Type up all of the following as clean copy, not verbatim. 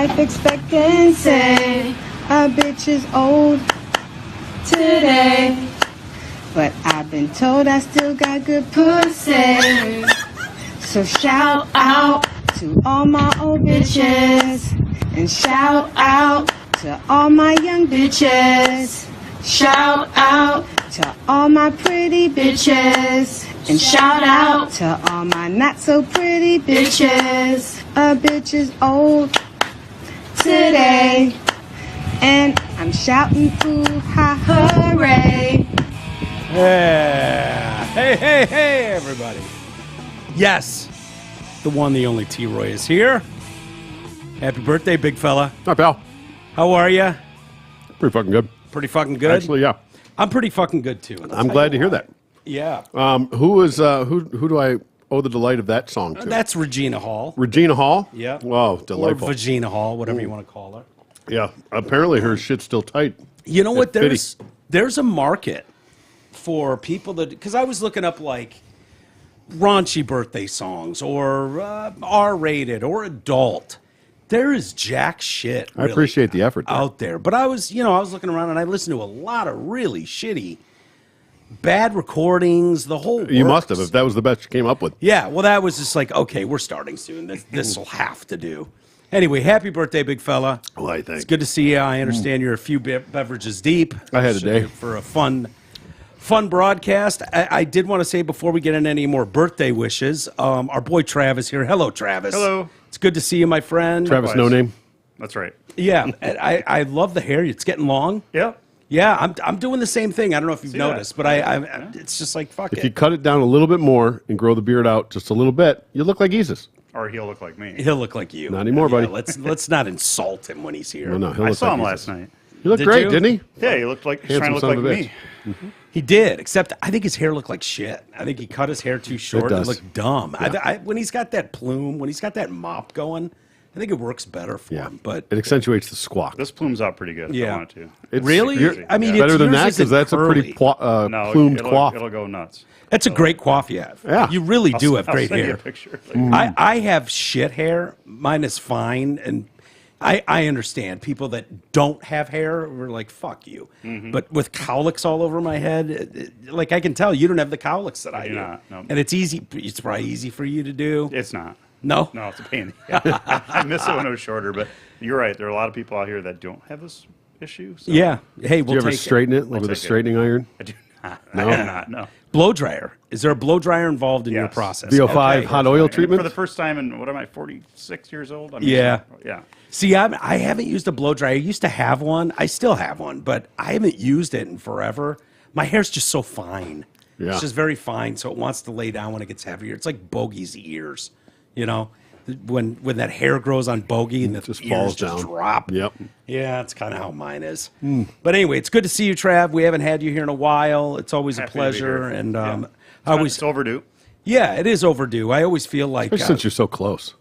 life expectancy. A bitch is old today. But I've been told I still got good pussy. So shout out to all my old bitches. And shout out to all my young bitches. Shout out to all my pretty bitches. And shout out to all my not so pretty bitches. A bitch is old today. And I'm shouting ooh ha hooray. Yeah. Hey, everybody. Yes, the one, the only T-Roy is here. Happy birthday, big fella. Hi, pal. How are you? Pretty fucking good. Pretty fucking good? Actually, yeah. I'm pretty fucking good, too. I'm glad to hear that. Yeah. Who do I owe the delight of that song to? That's Regina Hall. Regina Hall? Yeah. Wow, delightful. Or Vagina Hall, whatever you want to call her. Yeah. Apparently her shit's still tight. You know what? It's There's a market for people that... Because I was looking up, like, raunchy birthday songs or R-rated or adult. There is jack shit really I appreciate the effort out there. But I was looking around and I listened to a lot of really shitty, bad recordings, the whole works. You must have, if that was the best you came up with. Yeah, well, that was just like, okay, we're starting soon. This will have to do. Anyway, happy birthday, big fella. Well, I think. It's good to see you. I understand you're a few beverages deep. I had a day. For a fun broadcast. I did want to say before we get into any more birthday wishes, our boy Travis here. Hello, Travis. Hello. It's good to see you, my friend. Travis, no name? That's right. Yeah, I love the hair. It's getting long. Yeah. Yeah, I'm doing the same thing. I don't know if you've See noticed, that? but it's just like, fuck If it. you cut it down a little bit more and grow the beard out just a little bit, you look like Jesus. Or he'll look like me. He'll look like you. Not anymore, buddy. Let's not insult him when he's here. No, he'll I look saw like him Jesus. last night. He looked Did great, you? didn't he? Yeah, he looked like he's trying to look Handsome like son of a me. He did, except I think his hair looked like shit. I think he cut his hair too short. It does. looked dumb. Yeah. When he's got that plume, when he's got that mop going, I think it works better for him. But it accentuates the squawk. This plume's out pretty good. If Yeah. I want it to. It's- really, you're- I mean, better than yours that isn't because that's a pretty curly. No, plumed it'll, coif. it'll go nuts. That's a great coif you have. Yeah. You really do have I'll great send you hair. a picture. I have shit hair. Mine is fine, and I understand people that don't have hair were like, fuck you. But with cowlicks all over my head, like I can tell you don't have the cowlicks that I do. not, no. And it's easy. It's probably easy for you to do. It's not. No? No, it's a pain. I miss it when it was shorter, but you're right. There are a lot of people out here that don't have this issue. So Yeah. Hey, Do we'll you ever take straighten it like with a take it. straightening iron? I do not. No? I do not. No. blow dryer. Is there a blow dryer involved in your Yes. process? VO5 Okay. hot oil And treatment? for the first time in, what am I, 46 years old? I mean, Yeah. Yeah. See, I haven't used a blow dryer. I used to have one. I still have one, but I haven't used it in forever. My hair's just so fine. Yeah. It's just very fine, so it wants to lay down when it gets heavier. It's like Bogey's ears, you know? When that hair grows on Bogey and the just ears falls just down. drop. Yep. Yeah, that's kind of how mine is. But anyway, it's good to see you, Trav. We haven't had you here in a while. It's always Happy a to be pleasure. here. And Yeah. I always, It's overdue. yeah, it is overdue. I always feel like, Especially since you're so close.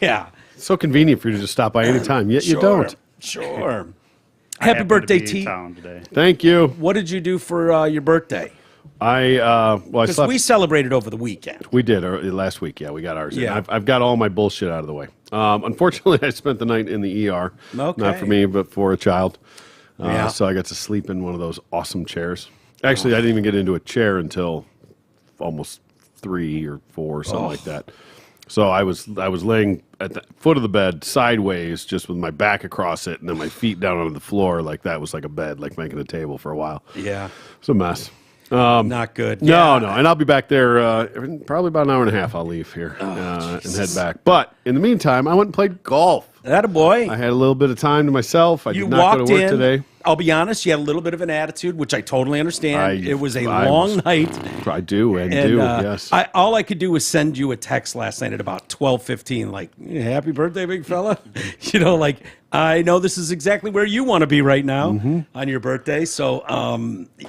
yeah. It's so convenient for you to just stop by any time, yet you Sure, don't. Sure. I Happy happened birthday, to be in T. town today. Thank you. What did you do for your birthday? I Because slept. we celebrated over the weekend. We did last week. Yeah, we got ours. Yeah. Yeah, I've got all my bullshit out of the way. Unfortunately, I spent the night in the ER. Okay. Not for me, but for a child. Yeah. So I got to sleep in one of those awesome chairs. Actually, I didn't even get into a chair until almost 3 or 4, something like that. So I was laying at the foot of the bed sideways, just with my back across it, and then my feet down on the floor, like that was like a bed, like making a table for a while. Yeah. It's a mess. Not good. No, Yeah. no, and I'll be back there probably about an hour and a half. I'll leave here and head back. But in the meantime, I went and played golf. That a boy. I had a little bit of time to myself. I You did not go walked to work in. today. I'll be honest, you had a little bit of an attitude, which I totally understand. It was a I long was- night. I do and And do, yes. all I could do was send you a text last night at about 12:15, like, happy birthday, big fella. You know, like, I know this is exactly where you want to be right now Mm-hmm. on your birthday. So,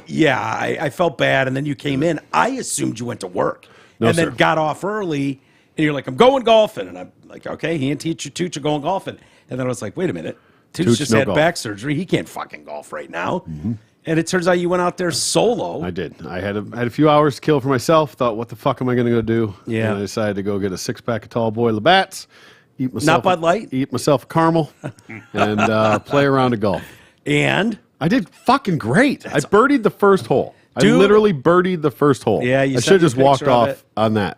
yeah, I felt bad. And then you came in. I assumed you went to work No, and then sir. got off early. And you're like, I'm going golfing. And I'm like, okay, he and teacher Tooch are going golfing. And then I was like, wait a minute. Tooch Tooch, just no had golf. back surgery. He can't fucking golf right now. And it turns out you went out there solo. I did. I had a few hours to kill for myself. Thought, what the fuck am I going to go do? Yeah. And I decided to go get a 6-pack of Tall Boy Labatt's eat myself Not Bud Light? eat myself a caramel, and play around a golf. And I did fucking great. I birdied the first hole. Dude. I literally birdied the first hole. Yeah, you I sent should have me a just walked picture of off it. on that.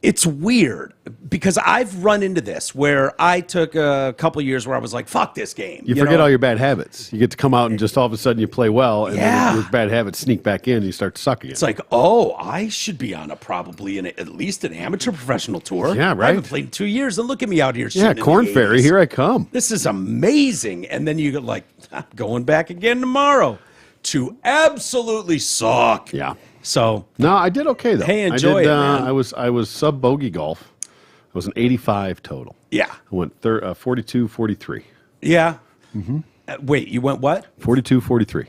it's weird because I've run into this where I took a couple years where I was like, fuck this game. You forget all your bad habits. You get to come out and just all of a sudden you play well, and Yeah. then your bad habits sneak back in and you start sucking it. It's like, oh, I should be on at least an amateur professional tour. Yeah, I right. haven't played in 2 years, and look at me out here. Yeah, shooting in Corn the Fairy, 80s. here I come. This is amazing. And then you get like, I'm going back again tomorrow to absolutely suck. Yeah. So No, I did okay though. Hey, enjoy I did, it, man. I was sub bogey golf. I was an 85 total. yeah, I went 42, 43. yeah. Wait, you went what? 42, 43.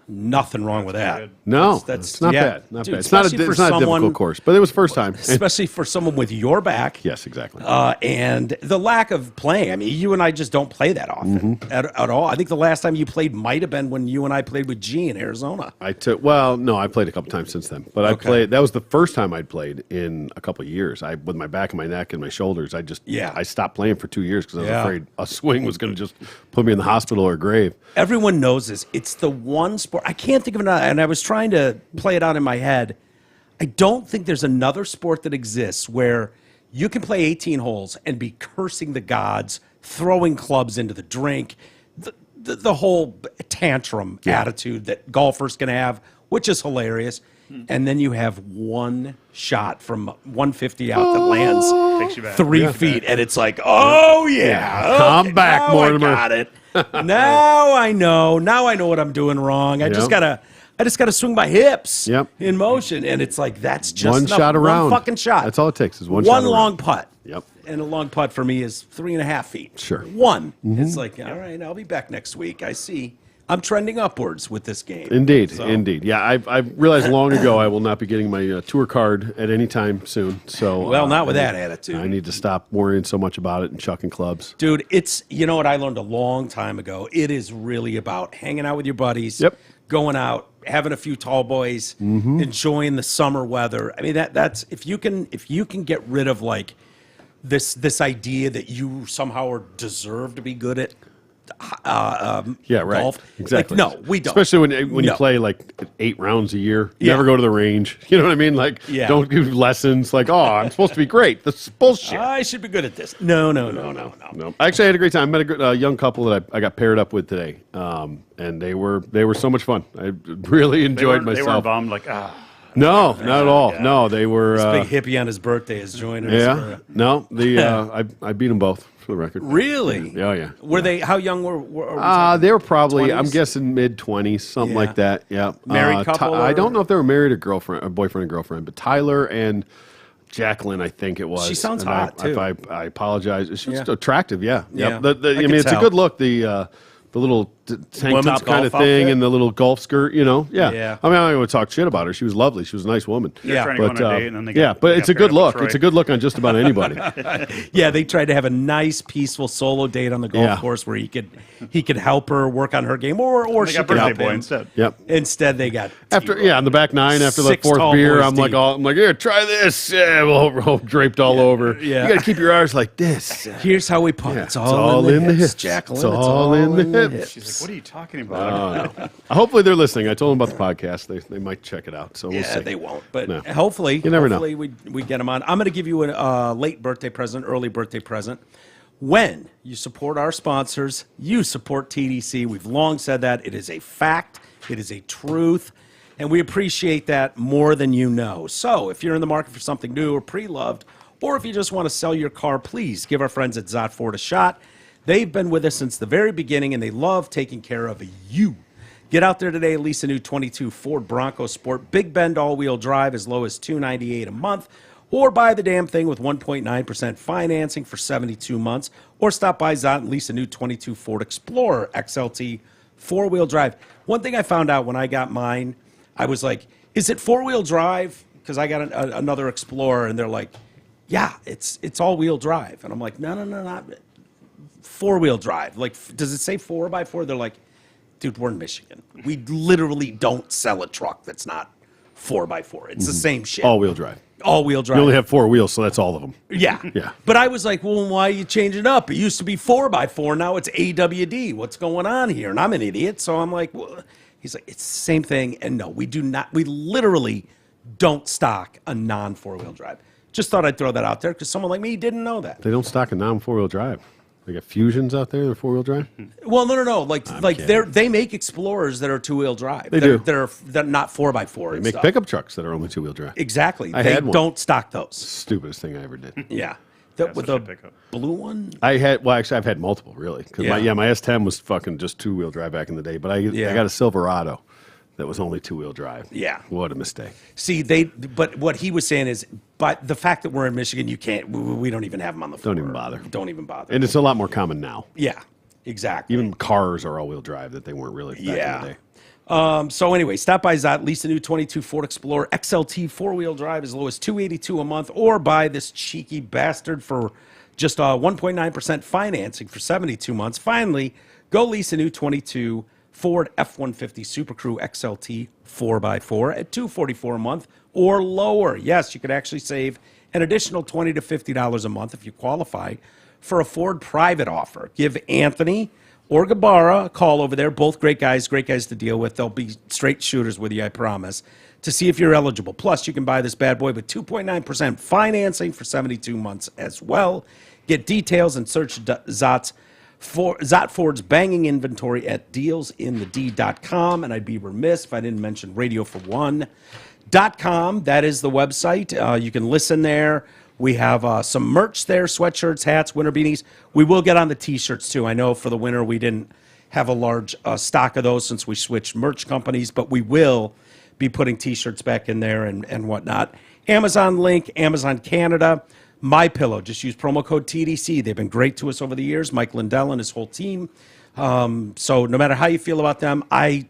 Nothing wrong with that. No, it's not yeah. bad. Not Dude, bad. It's not a especially for difficult someone- course, but it was first time. Especially for someone with your back. Yes, exactly. And the lack of playing. I mean, you and I just don't play that often Mm-hmm. at all. I think the last time you played might have been when you and I played with G in Arizona. I played a couple times since then, but I Okay. played. That was the first time I'd played in a couple of years. With my back and my neck and my shoulders, I stopped playing for 2 years because I was Yeah. afraid a swing was going to just put me in the hospital or grave. Everyone knows this. It's the one sport. I can't think of another. And I was trying to play it out in my head. I don't think there's another sport that exists where you can play 18 holes and be cursing the gods, throwing clubs into the drink, the whole tantrum attitude that golfers can have, which is hilarious. And then you have one shot from 150 out that lands Takes you back. 3 feet, and it's like, oh yeah, Come back, now Mortimer. I got it. Now I know. Now I know what I'm doing wrong. I just Yep. gotta swing my hips Yep. in motion, and it's like that's just One enough. shot around. One fucking shot. That's all it takes is one shot around. long putt. Yep. And a long putt for me is 3.5 feet. Sure. One. It's like, all right, I'll be back next week. I see. I'm trending upwards with this game. Indeed, So- indeed. Yeah, I realized long ago I will not be getting my tour card at any time soon. So, Well, not with I that need- attitude. I need to stop worrying so much about it and chucking clubs. Dude, you know what I learned a long time ago? It is really about hanging out with your buddies, Yep. going out, having a few tall boys, enjoying the summer weather. I mean, that's if you can get rid of like this idea that you somehow deserve to be good at Yeah, right. golf. Exactly. Like, no, we don't. Especially when you No. play like 8 rounds a year. Yeah. Never go to the range. You know what I mean? Like, Yeah. don't give lessons. Like, oh, I'm supposed to be great. This is bullshit. I should be good at this. No. No. Actually, I had a great time. I met a young couple that I got paired up with today, and they were so much fun. I really enjoyed They weren't myself. bummed like, No, not at all. Yeah. No, they were. Big hippie on his birthday is joining us. Yeah. No, I beat them both for the record. Really? Yeah, yeah. Were they? How young were we talking? They were probably, I'm 20s? guessing mid-20s, something Yeah. like that. Yeah. Married couple I or- don't know if they were married or boyfriend and girlfriend, but Tyler and Jacqueline, I think it was. She sounds And hot, too. I apologize. She was Yeah. attractive, yeah. Yeah. Yep. I I mean, could it's tell. a good look. The little tank Women's top kind of golf thing outfit? and the little golf skirt, you know? Yeah. Yeah. I mean, I don't want to talk shit about her. She was lovely. She was a nice woman. Yeah. trying to go on a date and then they yeah, got- but they it's got a good paired up with look. Troy. It's a good look on just about anybody. Yeah, they tried to have a nice, peaceful solo date on the golf Yeah. course where he could help her work on her game, or They she got could birthday help boy him. instead. Yep. Instead, they got On the back 9 after the 6 fourth tall beer, boys I'm like, deep. here, try this. Yeah, well, draped all over. Yeah. You got to keep your arms like this. Here's how we putt. Yeah, It's all in the hips, Jacqueline. It's all in the hips. She's like, what are you talking about? Hopefully they're listening. I told them about the podcast. They might check it out. So we'll Yeah, see. they won't. But No. hopefully, You never know. we get them on. I'm going to give you a late birthday present, early birthday present. When you support our sponsors, you support TDC. We've long said that. It is a fact. It is a truth. And we appreciate that more than you know. So if you're in the market for something new or pre-loved, or if you just want to sell your car, please give our friends at Zott Ford a shot. They've been with us since the very beginning, and they love taking care of you. Get out there today, lease a new 22 Ford Bronco Sport, Big Bend all-wheel drive as low as $298 a month, or buy the damn thing with 1.9% financing for 72 months, or stop by Zott and lease a new 22 Ford Explorer XLT four-wheel drive. One thing I found out when I got mine, I was like, is it four-wheel drive? Because I got another Explorer, and they're like, yeah, it's all-wheel drive. And I'm like, no, not four-wheel drive. Like, does it say 4x4? They're like, dude, we're in Michigan. We literally don't sell a truck that's not 4x4. It's the same shit. All-wheel drive. all-wheel drive. You only have 4 wheels, so that's all of them. Yeah. Yeah. But I was like, well, why are you changing it up? It used to be 4x4. Now it's AWD. What's going on here? And I'm an idiot. So I'm like, well, he's like, it's the same thing. And no, we do not. We literally don't stock a non-4-wheel drive. Just thought I'd throw that out there because someone like me didn't know that. They don't stock a non-4-wheel drive. They got Fusions out there. They're 4-wheel drive. Well, no. Like they make Explorers that are 2-wheel drive. They're not 4x4. They make pickup trucks that are only 2-wheel drive. Exactly. I They had one. don't stock those. Stupidest thing I ever did. Yeah. That's With what the should pick up. blue one. Actually, I've had multiple really. Because Yeah. my S10 was fucking just 2-wheel drive back in the day. But I got a Silverado that was only 2-wheel drive. Yeah. What a mistake. See, but what he was saying is, but the fact that we're in Michigan, you can't. We don't even have them on the floor. Don't even bother. Don't even bother. And it's a lot more common now. Yeah, exactly. Even cars are all-wheel drive that they weren't really back in the day. So anyway, stop by Zott, lease a new 22 Ford Explorer XLT 4-wheel drive as low as $282 a month, or buy this cheeky bastard for just 1.9% financing for 72 months. Finally, go lease a new 22 Ford F-150 Super Crew XLT 4x4 at $244 a month or lower. Yes, you could actually save an additional $20 to $50 a month if you qualify for a Ford private offer. Give Anthony or Gabara a call over there. Both great guys to deal with. They'll be straight shooters with you, I promise, to see if you're eligible. Plus, you can buy this bad boy with 2.9% financing for 72 months as well. Get details and search Zott Ford's banging inventory at dealsinthed.com. And I'd be remiss if I didn't mention radiofor1.com. That is the website. You can listen there. We have some merch there, sweatshirts, hats, winter beanies. We will get on the T-shirts, too. I know for the winter we didn't have a large stock of those since we switched merch companies, but we will be putting T-shirts back in there and whatnot. Amazon link, Amazon Canada. MyPillow, just use promo code TDC. They've been great to us over the years, Mike Lindell and his whole team. So no matter how you feel about them, I'm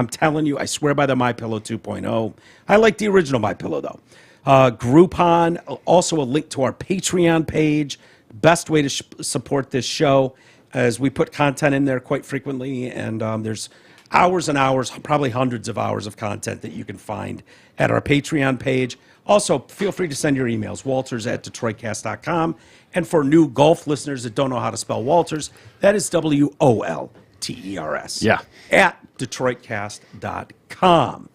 telling you, I swear by the MyPillow 2.0. I like the original MyPillow, though. Groupon, also a link to our Patreon page. Best way to support this show, as we put content in there quite frequently, and there's hours and hours, probably hundreds of hours of content that you can find at our Patreon page. Also, feel free to send your emails, walters@detroitcast.com. And for new golf listeners that don't know how to spell Walters, that is WOLTERS. Yeah. At detroitcast.com.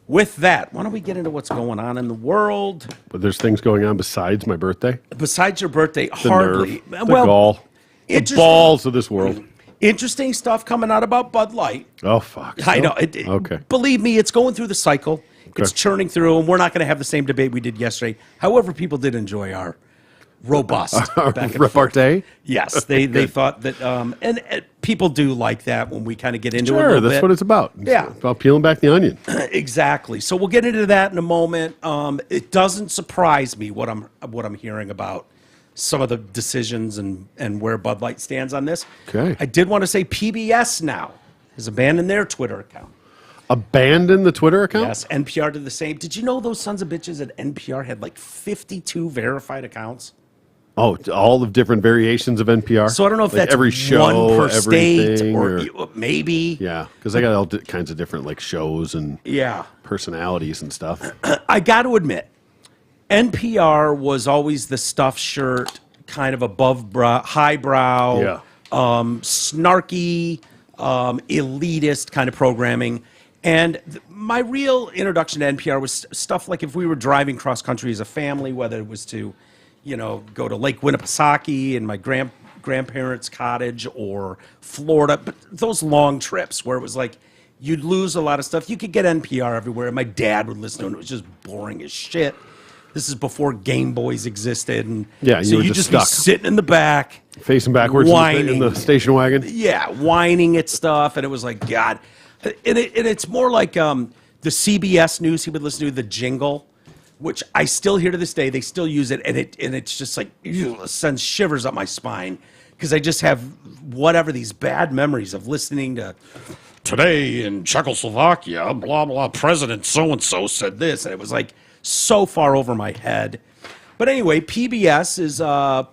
With that, why don't we get into what's going on in the world? But there's things going on besides my birthday. Besides your birthday, The hardly. nerve, the gall, the interesting- balls of this world. Interesting stuff coming out about Bud Light. Oh, fuck. I know. Okay. Believe me, it's going through the cycle. It's churning through, and we're not going to have the same debate we did yesterday. However, people did enjoy our robust back and forth. Repartee? Yes, they thought that, and people do like that when we kind of get into it a Sure, little that's bit. what it's about. It's Yeah. about peeling back the onion. Exactly. So we'll get into that in a moment. It doesn't surprise me what I'm hearing about some of the decisions and where Bud Light stands on this. Okay. I did want to say PBS now has abandoned their Twitter account. Abandon the Twitter account? Yes, NPR did the same. Did you know those sons of bitches at NPR had like 52 verified accounts? Oh, all the different variations of NPR? So I don't know if Like that's every show, one per state everything, or maybe. Yeah, because they got all kinds of different like shows and Yeah. personalities and stuff. I got to admit, NPR was always the stuffed shirt, kind of highbrow, snarky, elitist kind of programming. And my real introduction to NPR was stuff like if we were driving cross country as a family, whether it was to, go to Lake Winnipesaukee and my grandparents' cottage or Florida, but those long trips where it was like you'd lose a lot of stuff. You could get NPR everywhere. And my dad would listen to it, and it was just boring as shit. This is before Game Boys existed, and Yeah, so you were you'd just be stuck. sitting in the back, Facing backwards in the station wagon. yeah, whining at stuff, and it was like, God. And it's more like the CBS News he would listen to, the jingle, which I still hear to this day. They still use it, and it's just like, it sends shivers up my spine, because I just have whatever these bad memories of listening to today in Czechoslovakia, blah, blah, President so-and-so said this, and it was like so far over my head. But anyway, PBS is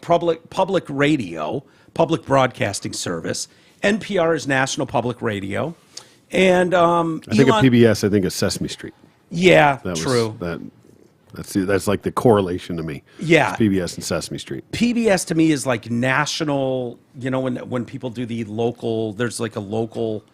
public radio, public broadcasting service. NPR is National Public Radio. And I think of PBS, I think of Sesame Street. Yeah, That true. Was, That's like the correlation to me. Yeah. It's PBS and Sesame Street. PBS to me is like national, when people do the local, there's like a local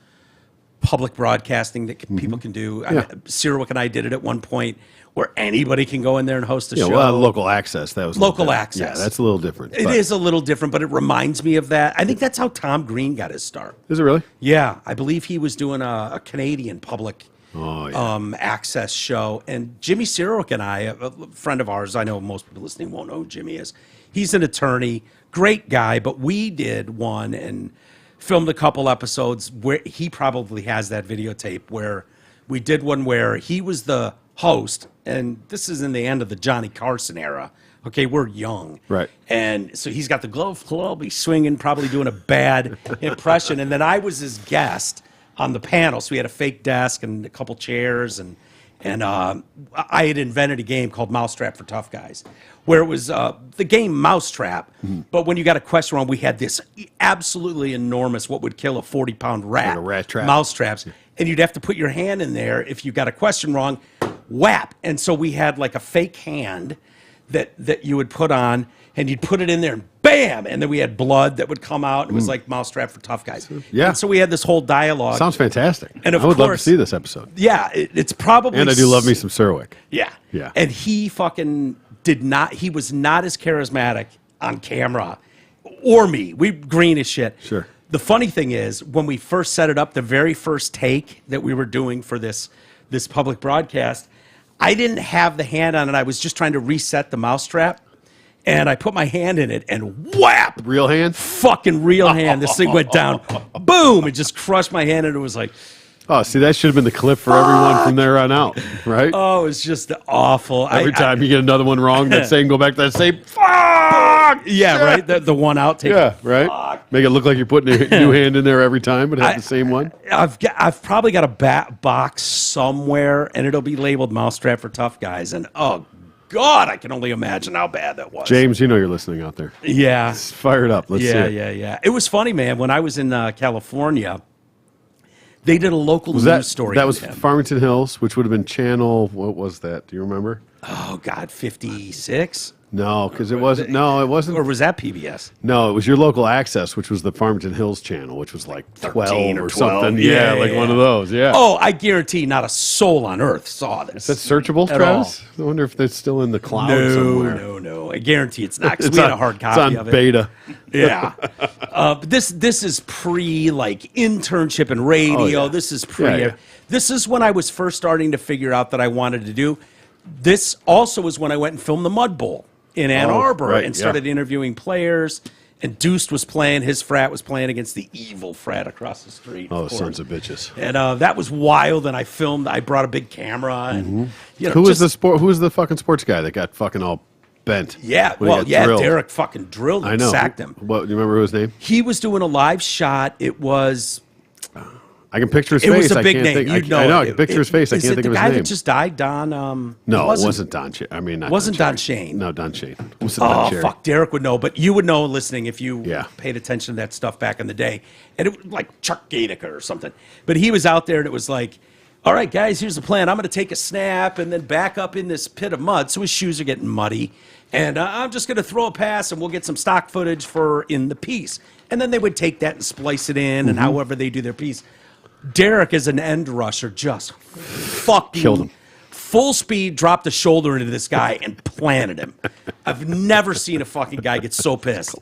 public broadcasting that people can do. Yeah. Cyrillic and I did it at one point where anybody can go in there and host a show. Well, local access. That was Local access. Yeah, that's a little different. It is a little different, but it reminds me of that. I think that's how Tom Green got his start. Is it really? Yeah, I believe he was doing a Canadian public access show. And Jimmy Cyrillic and I, a friend of ours, I know most people listening won't know who Jimmy is. He's an attorney, great guy, but we did one and filmed a couple episodes where he probably has that videotape where we did one where he was the host, and this is in the end of the Johnny Carson era. Okay, we're young. Right. And so he's got the glove club, he's swinging, probably doing a bad impression. And then I was his guest on the panel. So we had a fake desk and a couple chairs, and I had invented a game called Mousetrap for Tough Guys, where it was the game Mousetrap, but when you got a question wrong, we had this absolutely enormous, what would kill a 40-pound rat, Like a rat trap. mousetraps, and you'd have to put your hand in there if you got a question wrong, whap. And so we had like a fake hand that you would put on, and you'd put it in there, and bam! And then we had blood that would come out. It was like Mousetrap for Tough Guys. Yeah. And so we had this whole dialogue. Sounds fantastic. And of I would love to course- see this episode. Yeah, it's probably... And I do love me some Cerwick. Yeah. Yeah. And he fucking he was not as charismatic on camera or me. We green as shit. Sure. The funny thing is, when we first set it up, the very first take that we were doing for this public broadcast, I didn't have the hand on it. I was just trying to reset the mousetrap. And I put my hand in it and whap! Real hand? Fucking real hand. This thing went down. Boom! It just crushed my hand and it was like, Oh, see, that should have been the clip for everyone from there on out, right? oh, it's just awful. Every time you get another one wrong, that same go back to that same fuck. Yeah, right. The one out take. Yeah, right. Make it look like you're putting a new hand in there every time, but have the same one. I've probably got a box somewhere, and it'll be labeled "Mousetrap for Tough Guys." And oh God, I can only imagine how bad that was. James, you know you're listening out there. Yeah, It's fired up. Let's see it. yeah. It was funny, man. When I was in California, they did a local Was news story. that on was him. Farmington Hills, which would have been channel. What was that? Do you remember? Oh God, 56. No, because it wasn't. No, it wasn't. Or was that PBS? No, it was your local access, which was the Farmington Hills channel, which was like 13 12 or or 12. something. Yeah, Yeah, like yeah. one of those. Yeah. Oh, I guarantee not a soul on earth saw this. Is that searchable, At Travis? I wonder if it's still in the cloud somewhere. No. I guarantee it's not. 'Cause It's we had on- a hard it's copy on of it. beta. Yeah. But this is pre like internship and radio. Oh, yeah. This is pre. Yeah. This is when I was first starting to figure out that I wanted to do. This also was when I went and filmed the Mud Bowl in Ann Oh, Arbor right, and yeah. started interviewing players. And Deuced was playing. His frat was playing against the evil frat across the street. Oh, of course. sons of bitches. And that was wild. And I filmed. I brought a big camera. And you know, Who was just- Who was the fucking sports guy that got fucking all bent? Yeah. when he Well, got yeah. drilled? Derek fucking drilled him. I know. Sacked him. What? Do you remember his name? He was doing a live shot. It was. I can picture his It face. was a I big can't name. think. You'd know. I know. I it. can picture his face. I Is can't it think the of his guy name. that just died, Don? No, it wasn't Don Shane. I mean, not Wasn't Don Don Shane. No, Don Shane. It wasn't Oh, Don Cherry. fuck. Derek would know, but you would know listening if you Yeah. paid attention to that stuff back in the day. And it was like Chuck Gatica or something. But he was out there and it was like, all right, guys, here's the plan. I'm going to take a snap and then back up in this pit of mud. So his shoes are getting muddy. And I'm just going to throw a pass and we'll get some stock footage for in the piece. And then they would take that and splice it in and however they do their piece. Derek as an end rusher just fucking Killed him. full speed, dropped the shoulder into this guy and planted him. I've never seen a fucking guy get so pissed.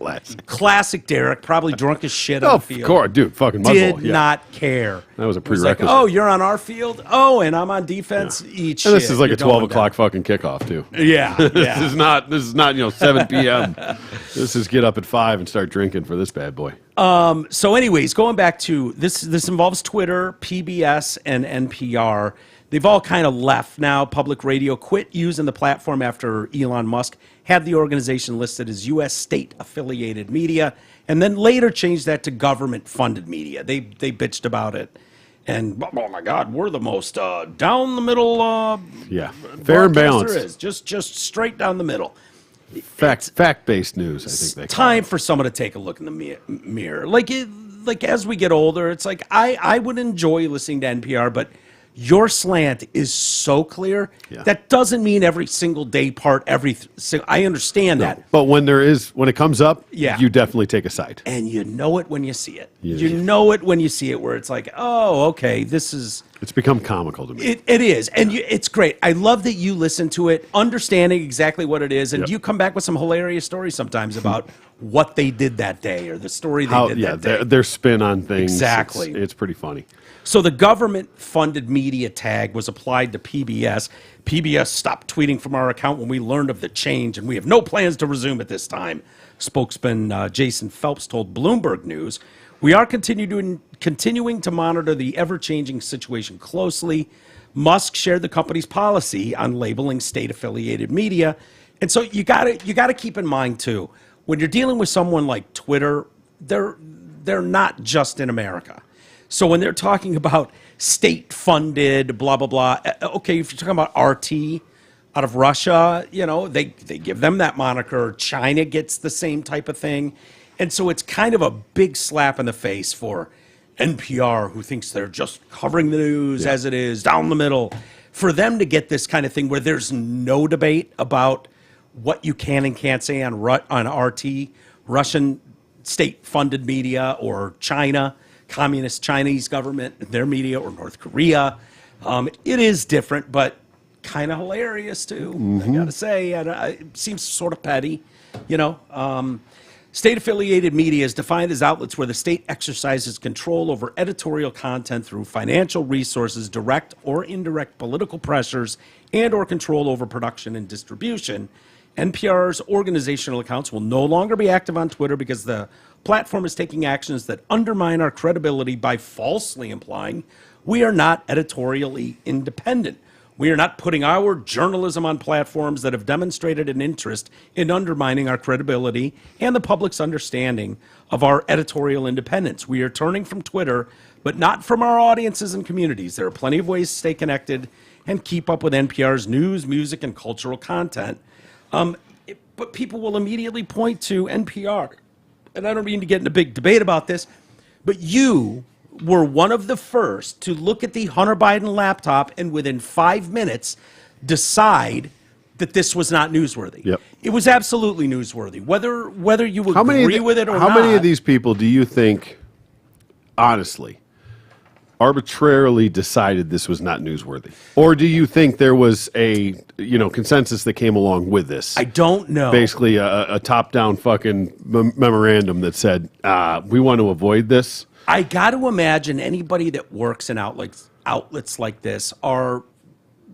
Classic Derek, probably drunk as shit on Oh, the of field. course, dude. Fucking mud Did bowl, yeah. not care. That was a Was like, prerequisite. oh, you're on our field? Oh, and I'm on defense? Eat shit. And this is like You're a 12 going o'clock fucking kickoff too. down. Yeah, This yeah. is not 7 p.m. This is get up at 5 and start drinking for this bad boy. So anyways, going back to this involves Twitter, PBS, and NPR. They've all kind of left now. Public radio quit using the platform after Elon Musk had the organization listed as U.S. state-affiliated media, and then later changed that to government-funded media. They bitched about it. And, oh my God, we're the most down the middle Yeah, fair and broadcast balanced. there is. Just straight down the middle. Fact-based news. I think they call Time it. for someone to take a look in the mirror. Like as we get older, it's like I would enjoy listening to NPR, but Your slant is so clear. Yeah. That doesn't mean every single day part, I understand that. But when it comes up, Yeah. you definitely take a side. And you know it when you see it. Yeah. You know it when you see it, where it's like, oh, okay, this is... It's become comical to me. It is, and it's great. I love that you listen to it, understanding exactly what it is, and Yep. you come back with some hilarious stories sometimes about what they did that day or the story they did that day. Their spin on things. Exactly. It's pretty funny. So the government-funded media tag was applied to PBS. PBS stopped tweeting from our account when we learned of the change, and we have no plans to resume at this time. Spokesman Jason Phelps told Bloomberg News, "We are continuing to monitor the ever-changing situation closely." Musk shared the company's policy on labeling state-affiliated media, and so you got to keep in mind too, when you're dealing with someone like Twitter, they're not just in America. So when they're talking about state-funded, blah, blah, blah, okay, if you're talking about RT out of Russia, they give them that moniker. China gets the same type of thing. And so it's kind of a big slap in the face for NPR, who thinks they're just covering the news as it is, down the middle. For them to get this kind of thing where there's no debate about what you can and can't say on RT, Russian state-funded media, or China, communist Chinese government, their media, or North Korea. It is different, but kind of hilarious too. I gotta say, it seems sort of petty, State-affiliated media is defined as outlets where the state exercises control over editorial content through financial resources, direct or indirect political pressures, and or control over production and distribution. NPR's organizational accounts will no longer be active on Twitter because the platform is taking actions that undermine our credibility by falsely implying we are not editorially independent. We are not putting our journalism on platforms that have demonstrated an interest in undermining our credibility and the public's understanding of our editorial independence. We are turning from Twitter, but not from our audiences and communities. There are plenty of ways to stay connected and keep up with NPR's news, music, and cultural content. But people will immediately point to NPR. And I don't mean to get in a big debate about this, but you were one of the first to look at the Hunter Biden laptop and within 5 minutes decide that this was not newsworthy. Yep. It was absolutely newsworthy. Whether you agree with it or not. How many of these people do you think, honestly, arbitrarily decided this was not newsworthy? Or do you think there was a consensus that came along with this? I don't know. Basically, a top-down fucking memorandum that said, we want to avoid this. I got to imagine anybody that works in outlets like this are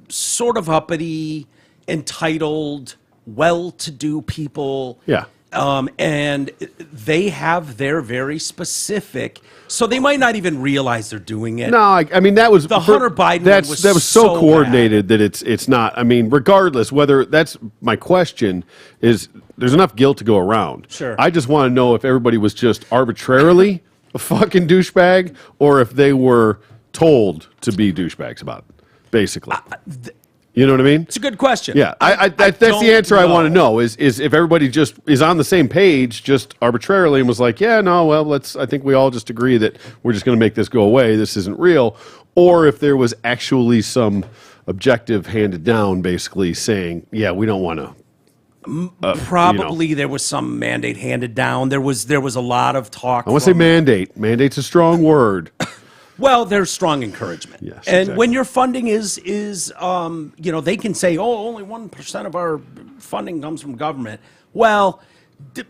sort of uppity, entitled, well-to-do people. Yeah. And they have their very specific, so they might not even realize they're doing it. No, I mean that was the Hunter Biden one that was so coordinated bad. that it's not. I mean, regardless whether that's my question is, there's enough guilt to go around. Sure. I just want to know if everybody was just arbitrarily a fucking douchebag, or if they were told to be douchebags about it. Basically. You know what I mean? It's a good question. Yeah, that's the answer I want to know is if everybody just is on the same page just arbitrarily and was like, yeah, no, well, I think we all just agree that we're just going to make this go away. This isn't real. Or if there was actually some objective handed down basically saying, yeah, we don't want to. Probably there was some mandate handed down. There was a lot of talk. I want to say mandate. Mandate's a strong word. Well, there's strong encouragement. Yes, and exactly. when your funding is they can say, oh, only 1% of our funding comes from government. Well,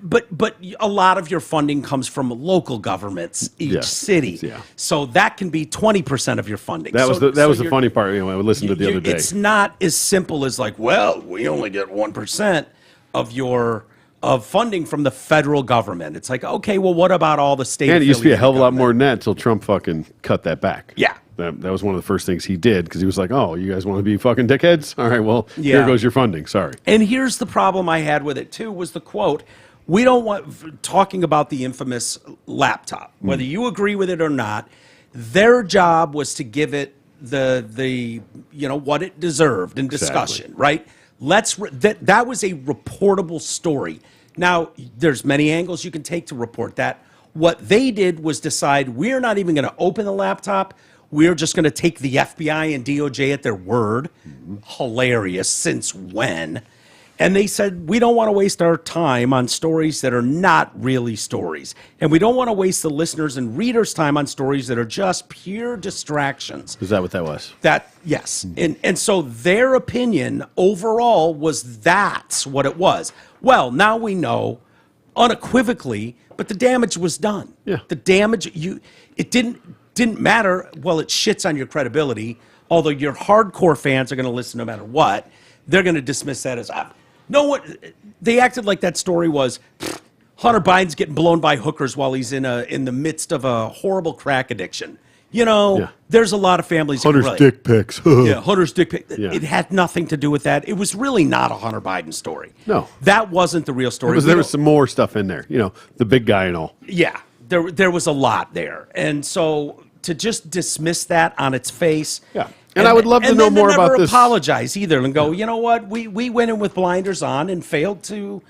but a lot of your funding comes from local governments, each city. Yeah. So that can be 20% of your funding. That was the funny part. I listened to the other day. It's not as simple as like, well, we only get 1% of funding from the federal government. It's like, okay, well, what about all the state? And it used to be a hell of a lot more than that until Trump fucking cut that back. Yeah. That was one of the first things he did, because he was like, oh, you guys want to be fucking dickheads? All right, well, here goes your funding. Sorry. And here's the problem I had with it, too, was the quote, we don't want, talking about the infamous laptop, whether you agree with it or not, their job was to give it the what it deserved in discussion, right? That was a reportable story. Now, there's many angles you can take to report that. What they did was decide we're not even going to open the laptop. we're just going to take the FBI and DOJ at their word. Hilarious. Since when? And they said, we don't want to waste our time on stories that are not really stories. And we don't want to waste the listeners' and readers' time on stories that are just pure distractions. Is that what that was? Yes. And so their opinion overall was that's what it was. Well, now we know unequivocally, but the damage was done. Yeah. The damage, it didn't matter. Well, it shits on your credibility, although your hardcore fans are going to listen no matter what. They're going to dismiss that as, no one. They acted like that story was Hunter Biden's getting blown by hookers while he's in the midst of a horrible crack addiction. There's a lot of families. Hunter's dick pics. Yeah, Hunter's dick pic. Yeah. It had nothing to do with that. It was really not a Hunter Biden story. No. That wasn't the real story. There was some more stuff in there. The big guy and all. Yeah, there was a lot there. And so to just dismiss that on its face. Yeah. And I would love to know more about this. And never apologize either and go, you know what? We went in with blinders on and failed to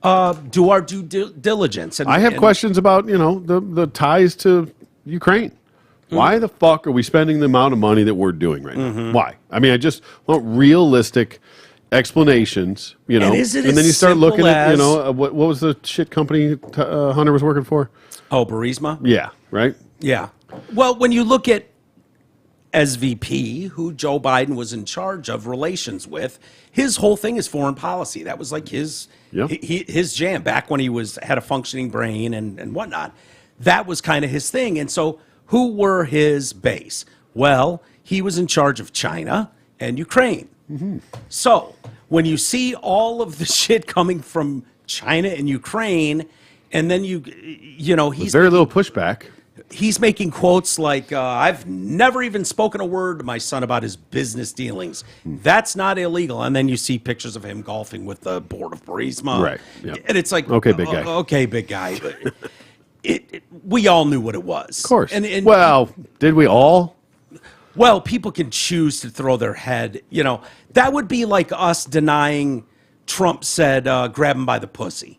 do our due diligence. And I have questions about, the ties to Ukraine. Why the fuck are we spending the amount of money that we're doing right now? Why? I mean, I just want realistic explanations, And is it and then as you start simple looking at, as- what was the shit company Hunter was working for? Oh, Burisma? Yeah, right? Yeah. Well, when you look at SVP, who Joe Biden was in charge of relations with, his whole thing is foreign policy. That was like his jam back when he had a functioning brain and whatnot. That was kind of his thing. And so who were his base? Well, he was in charge of China and Ukraine. So when you see all of the shit coming from China and Ukraine, and then he's very little pushback. He's making quotes like, I've never even spoken a word to my son about his business dealings. That's not illegal. And then you see pictures of him golfing with the board of Burisma. Right. Yep. And it's like, okay, big guy. Okay, big guy. We all knew what it was. Of course. And well, did we all? Well, people can choose to throw their head. That would be like us denying Trump said, grab him by the pussy.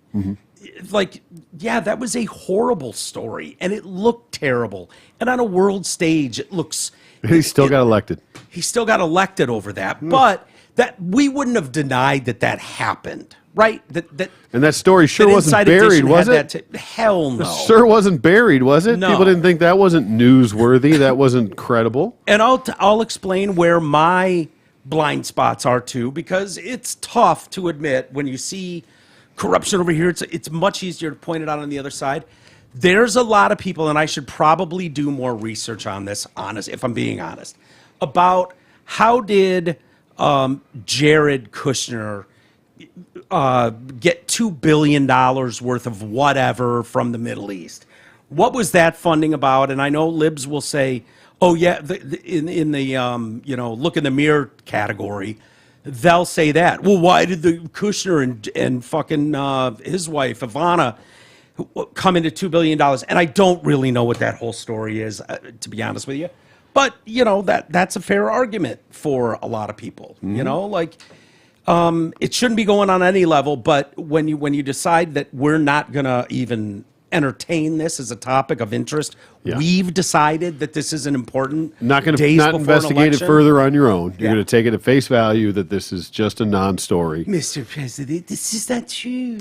Like, yeah, that was a horrible story, and it looked terrible. And on a world stage, it looks... He still got elected. He still got elected over that. But that we wouldn't have denied that happened, right? And that story sure wasn't Inside buried, Edition was had it? Hell no. Sure wasn't buried, was it? No. People didn't think that wasn't newsworthy. That wasn't credible. And I'll explain where my blind spots are, too, because it's tough to admit when you see corruption over here. It's much easier to point it out on the other side. There's a lot of people, and I should probably do more research on this, if I'm being honest, about how did Jared Kushner get $2 billion worth of whatever from the Middle East? What was that funding about? And I know libs will say, oh, yeah, in the look in the mirror category, they'll say that. Well, why did the Kushner and fucking his wife, Ivana, come into $2 billion? And I don't really know what that whole story is, to be honest with you. But, that's a fair argument for a lot of people. It shouldn't be going on any level. But when you decide that we're not going to even entertain this as a topic of interest, we've decided that this is an important not investigate it further on your own. You're going to take it at face value that this is just a non-story. Mr. President, this is not true.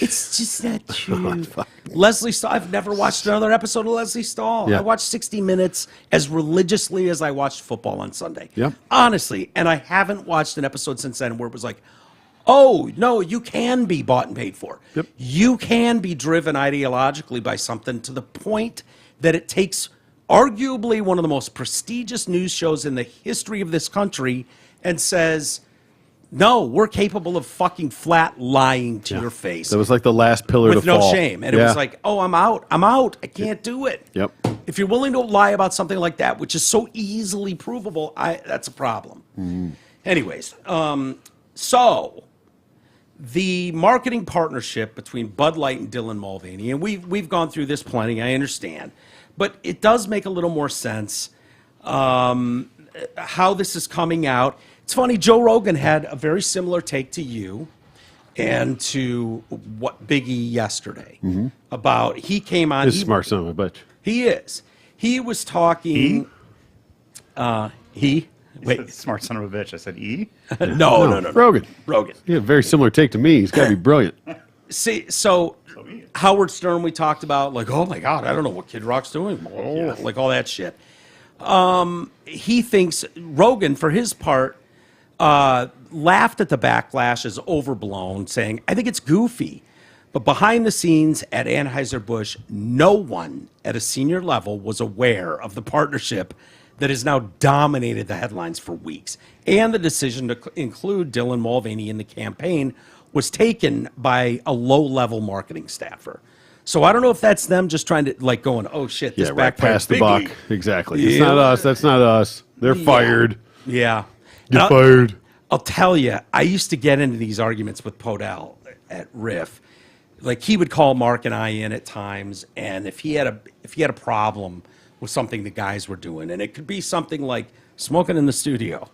It's just not true. Leslie Stahl, I've never watched another episode of Leslie Stahl. Yeah. I watched 60 Minutes as religiously as I watched football on Sunday. Yeah. Honestly, and I haven't watched an episode since then where it was like, oh, no, you can be bought and paid for. Yep. You can be driven ideologically by something to the point that it takes arguably one of the most prestigious news shows in the history of this country and says, no, we're capable of fucking flat lying to your face. That was like the last pillar with to no fall. shame. And it was like, oh, I'm out. I can't do it. Yep. If you're willing to lie about something like that, which is so easily provable, that's a problem. Anyways, so the marketing partnership between Bud Light and Dylan Mulvaney, and we've gone through this plenty, I understand, but it does make a little more sense how this is coming out. It's funny, Joe Rogan had a very similar take to you and to what Biggie yesterday about, he came on. He's a smart son of a bitch. He is. He was talking. He? Wait, smart son of a bitch. I said E. No. Rogan. Rogan. Yeah, very similar take to me. He's got to be brilliant. See, so Howard Stern, we talked about, like, oh my God, I don't know what Kid Rock's doing, like all that shit. He thinks Rogan, for his part, laughed at the backlash as overblown, saying, I think it's goofy. But behind the scenes at Anheuser-Busch, no one at a senior level was aware of the partnership that has now dominated the headlines for weeks. And the decision to include Dylan Mulvaney in the campaign was taken by a low-level marketing staffer. So I don't know if that's them just trying to, like, going, oh, shit, this right past the buck. Exactly. Yeah. It's not us. That's not us. They're fired. Yeah. You're fired. I'll tell you, I used to get into these arguments with Podell at Riff. Like, he would call Mark and I in at times, and if he had a problem with something the guys were doing, and it could be something like smoking in the studio,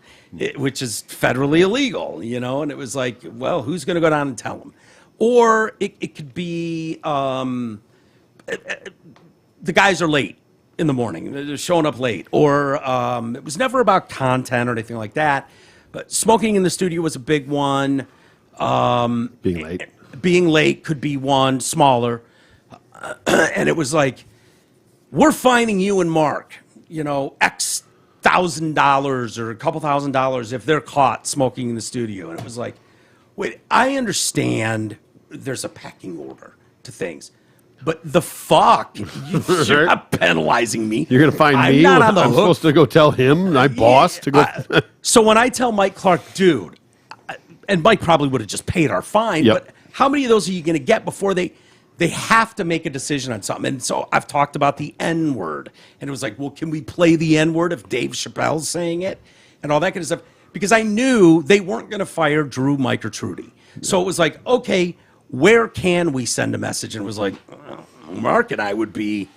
which is federally illegal, you know, and it was like, well, who's going to go down and tell them? Or it could be the guys are late in the morning, they're showing up late, or it was never about content or anything like that, but smoking in the studio was a big one. Being late. Being late could be one, smaller. And it was like, we're fining you and Mark, you know, X $1,000 or a couple $1,000 if they're caught smoking in the studio. And it was like, wait, I understand there's a pecking order to things, but the fuck, you're not penalizing me. You're going to find I'm me? not on the I'm hook. supposed to go tell him, my boss, to go. So when I tell Mike Clark, dude, and Mike probably would have just paid our fine, Yep. but how many of those are you going to get before they have to make a decision on something? And so I've talked about the N-word, and it was like, well, can we play the N-word if Dave Chappelle's saying it and all that kind of stuff? Because I knew they weren't going to fire Drew, Mike, or Trudy. So it was like, okay, where can we send a message? And it was like, Mark and I would be,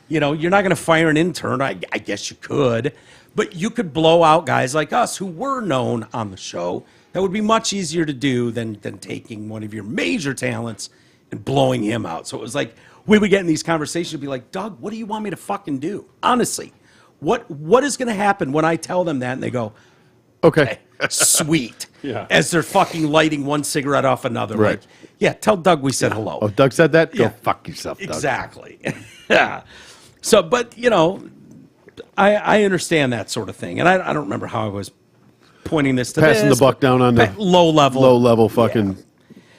you know, you're not going to fire an intern. I guess you could, but you could blow out guys like us who were known on the show. That would be much easier to do than taking one of your major talents and blowing him out. So it was like, we would get in these conversations and be like, Doug, what do you want me to fucking do? Honestly, what is going to happen when I tell them that? And they go, Okay. sweet. Yeah. As they're fucking lighting one cigarette off another. Right. Like, yeah, tell Doug we said hello. Oh, Doug said that? Yeah. Go fuck yourself, Doug. Exactly. Yeah. So, but, you know, I understand that sort of thing. And I don't remember how I was pointing this to Passing this, the buck down on the low level. low level fucking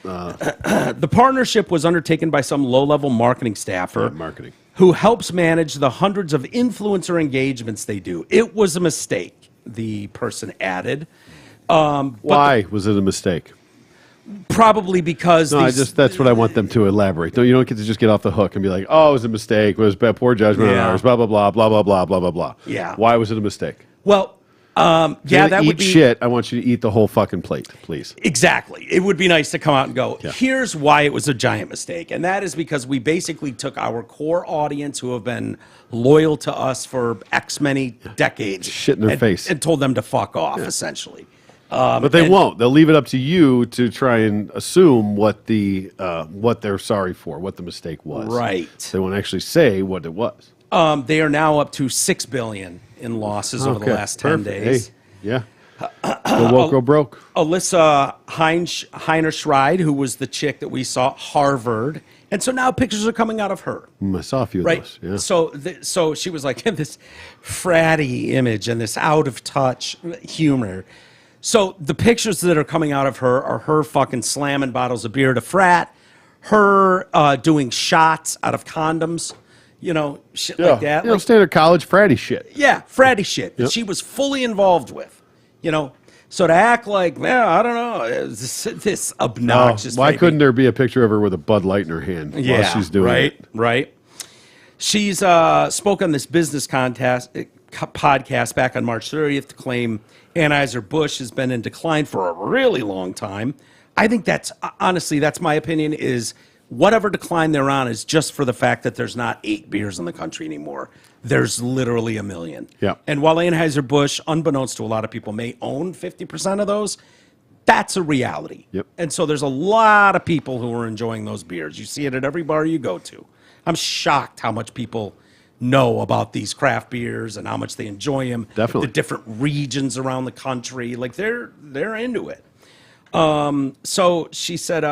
The partnership was undertaken by some low-level marketing staffer marketing. who helps manage the hundreds of influencer engagements they do. It was a mistake, the person added. Why was it a mistake? Probably because No, that's what I want them to elaborate. You don't get to just get off the hook and be like, "Oh, it was a mistake. It was bad, poor judgment on Yeah. ours." Blah blah blah blah blah blah blah blah blah. Yeah. Why was it a mistake? well, Yeah, that eat would be shit. I want you to eat the whole fucking plate, please. exactly. It would be nice to come out and go, Yeah. here's why it was a giant mistake. And that is because we basically took our core audience who have been loyal to us for X many decades. Shit in their face. And told them to fuck off, essentially. But they won't. They'll leave it up to you to try and assume what they're sorry for, what the mistake was. Right. They won't actually say what it was. They are now up to $6 billion in losses over the Okay, last 10 perfect. days. Hey, yeah. Go woke, go broke. Alyssa Heiner-Schreid, who was the chick that we saw at Harvard. And so now pictures are coming out of her. I saw a few of Right. those. Yeah. So she was like this fratty image and this out of touch humor. So the pictures that are coming out of her are her fucking slamming bottles of beer to frat, her doing shots out of condoms, you know, shit like that. You know, Like, standard college fratty shit. yeah, fratty shit that Yep. she was fully involved with, you know. So to act like, well, I don't know, this obnoxious. Why baby. couldn't there be a picture of her with a Bud Light in her hand while she's doing right, it? Right. She's spoke on this business podcast back on March 30th to claim Anheuser-Busch has been in decline for a really long time. I think that's my opinion, is whatever decline they're on is just for the fact that there's not 8 beers in the country anymore. There's literally 1 million. Yeah. And while Anheuser-Busch, unbeknownst to a lot of people, may own 50% of those, that's a reality. Yep. And so there's a lot of people who are enjoying those beers. You see it at every bar you go to. I'm shocked how much people know about these craft beers and how much they enjoy them. Definitely. The different regions around the country. Like, they're into it. So she said,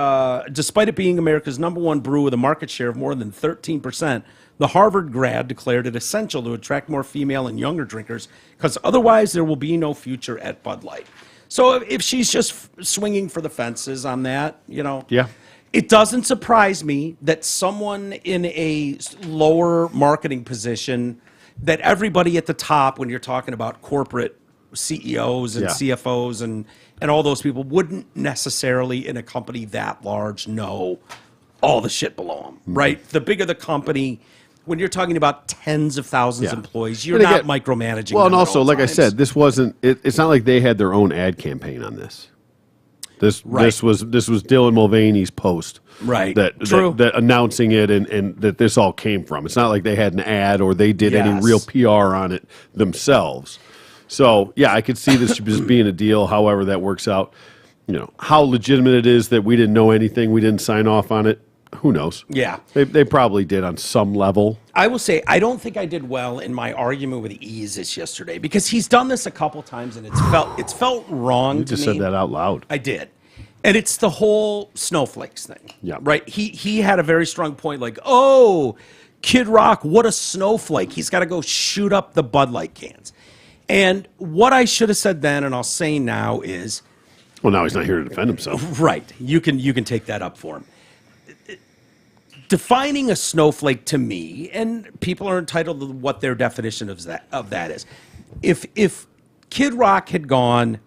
despite it being America's #1 brew with a market share of more than 13%, the Harvard grad declared it essential to attract more female and younger drinkers because otherwise there will be no future at Bud Light. So if she's just swinging for the fences on that, Yeah. it doesn't surprise me that someone in a lower marketing position, that everybody at the top, when you're talking about corporate CEOs and Yeah. CFOs and all those people, wouldn't necessarily in a company that large know all the shit below them, right? The bigger the company, when you're talking about tens of thousands of employees, you're And not again, micromanaging. Well, them and at also, all like I times. said, this wasn't. It's not like they had their own ad campaign on this. This was Dylan Mulvaney's post, Right. That True. that announcing it and that this all came from. It's not like they had an ad or they did any Yes. real PR on it themselves. So yeah, I could see this just being a deal. However, that works out. How legitimate it is that we didn't know anything, we didn't sign off on it. Who knows? Yeah. They probably did on some level. I will say, I don't think I did well in my argument with Easis yesterday because he's done this a couple times and it's felt wrong You to just me. said that out loud. I did. And it's the whole snowflakes thing. Yeah. Right? He had a very strong point like, oh, Kid Rock, what a snowflake. He's got to go shoot up the Bud Light cans. And what I should have said then, and I'll say now, is, Well, now he's not here to defend himself. right, you can take that up for him. Defining a snowflake to me, and people are entitled to what their definition of that is. If Kid Rock had gone,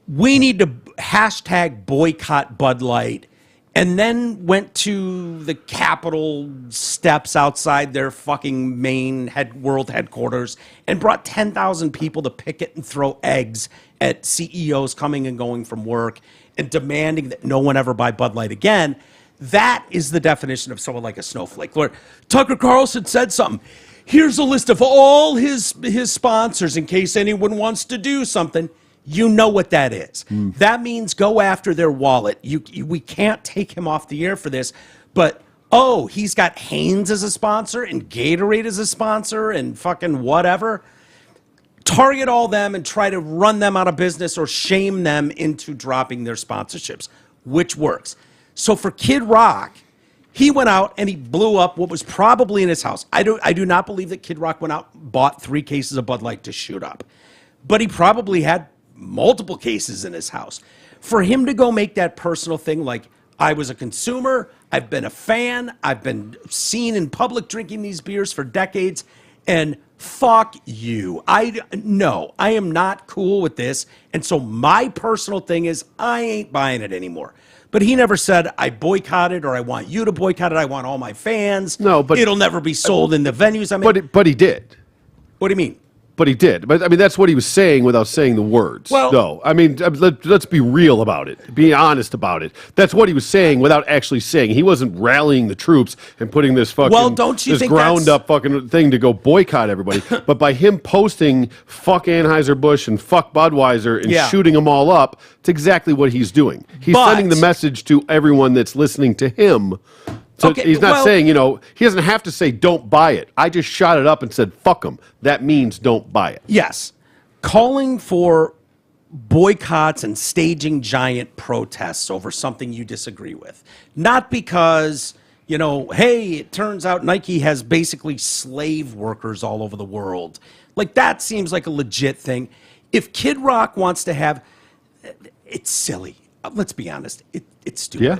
we need to hashtag boycott Bud Light, and then went to the Capitol steps outside their fucking main world headquarters and brought 10,000 people to picket and throw eggs at CEOs coming and going from work and demanding that no one ever buy Bud Light again, that is the definition of someone like a snowflake. Lord, Tucker Carlson said something. Here's a list of all his sponsors in case anyone wants to do something. You know what that is. That means go after their wallet. We can't take him off the air for this, but he's got Hanes as a sponsor and Gatorade as a sponsor and fucking whatever. Target all them and try to run them out of business or shame them into dropping their sponsorships, which works. So for Kid Rock, he went out and he blew up what was probably in his house. I do not believe that Kid Rock went out and bought 3 cases of Bud Light to shoot up, but he probably had multiple cases in his house. For him to go make that personal thing, like, I was a consumer, I've been a fan, I've been seen in public drinking these beers for decades, and fuck you. I am not cool with this, and so my personal thing is I ain't buying it anymore. But he never said, I boycott it, or I want you to boycott it, I want all my fans. No, but it'll never be sold in the venues I'm in. But he did. What do you mean? But he did. But I mean, that's what he was saying without saying the words. Well- no, I mean, let's be real about it. Be honest about it. That's what he was saying without actually saying. He wasn't rallying the troops and putting this fucking Well, don't you this think ground that's- up fucking thing to go boycott everybody. But by him posting "fuck Anheuser-Busch" and "fuck Budweiser" and Yeah. shooting them all up, it's exactly what he's doing. He's But- sending the message to everyone that's listening to him. So Okay, he's not well- saying, he doesn't have to say don't buy it. I just shot it up and said fuck them. That means don't buy it. Yes. Calling for boycotts and staging giant protests over something you disagree with. Not because, hey, it turns out Nike has basically slave workers all over the world. Like, that seems like a legit thing. If Kid Rock wants to have, it's silly. Let's be honest. It's stupid. Yeah.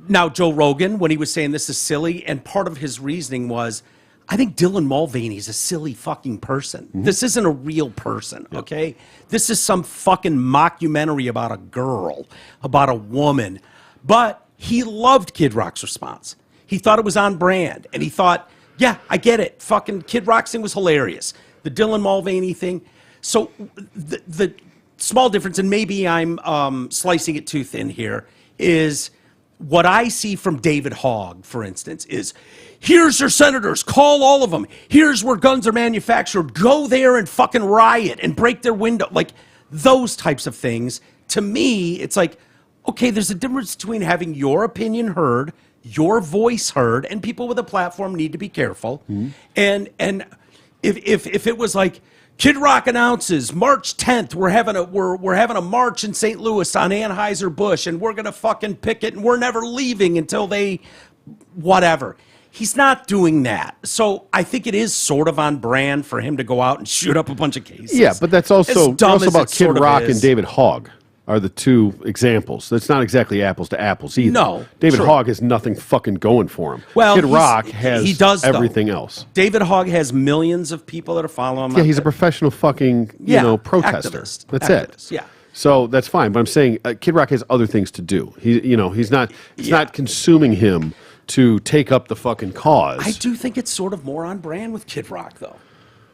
Now, Joe Rogan, when he was saying this is silly, and part of his reasoning was, I think Dylan Mulvaney is a silly fucking person. This isn't a real person, okay? This is some fucking mockumentary about a girl, about a woman. But he loved Kid Rock's response. He thought it was on brand, and he thought, yeah, I get it. Fucking Kid Rock's thing was hilarious. The Dylan Mulvaney thing. So the small difference, and maybe I'm slicing it too thin here, is what I see from David Hogg, for instance, is here's your senators, call all of them. Here's where guns are manufactured. Go there and fucking riot and break their window. Like, those types of things. To me, it's like, okay, there's a difference between having your opinion heard, your voice heard, and people with a platform need to be careful. And if it was like Kid Rock announces March 10th, we're having a march in St. Louis on Anheuser-Busch, and we're gonna fucking picket, and we're never leaving until they whatever. He's not doing that. So I think it is sort of on brand for him to go out and shoot up a bunch of cases. Yeah, but that's also about Kid Rock is. and David Hogg are the two examples. That's not exactly apples to apples either. No, David true. Hogg has nothing fucking going for him. Well, Kid Rock has he does, everything though. else. David Hogg has millions of people that are following him. Yeah, he's a professional fucking protester. Activist. That's Activist, it. yeah. So that's fine. But I'm saying Kid Rock has other things to do. He's not. It's not consuming him to take up the fucking cause. I do think it's sort of more on brand with Kid Rock, though.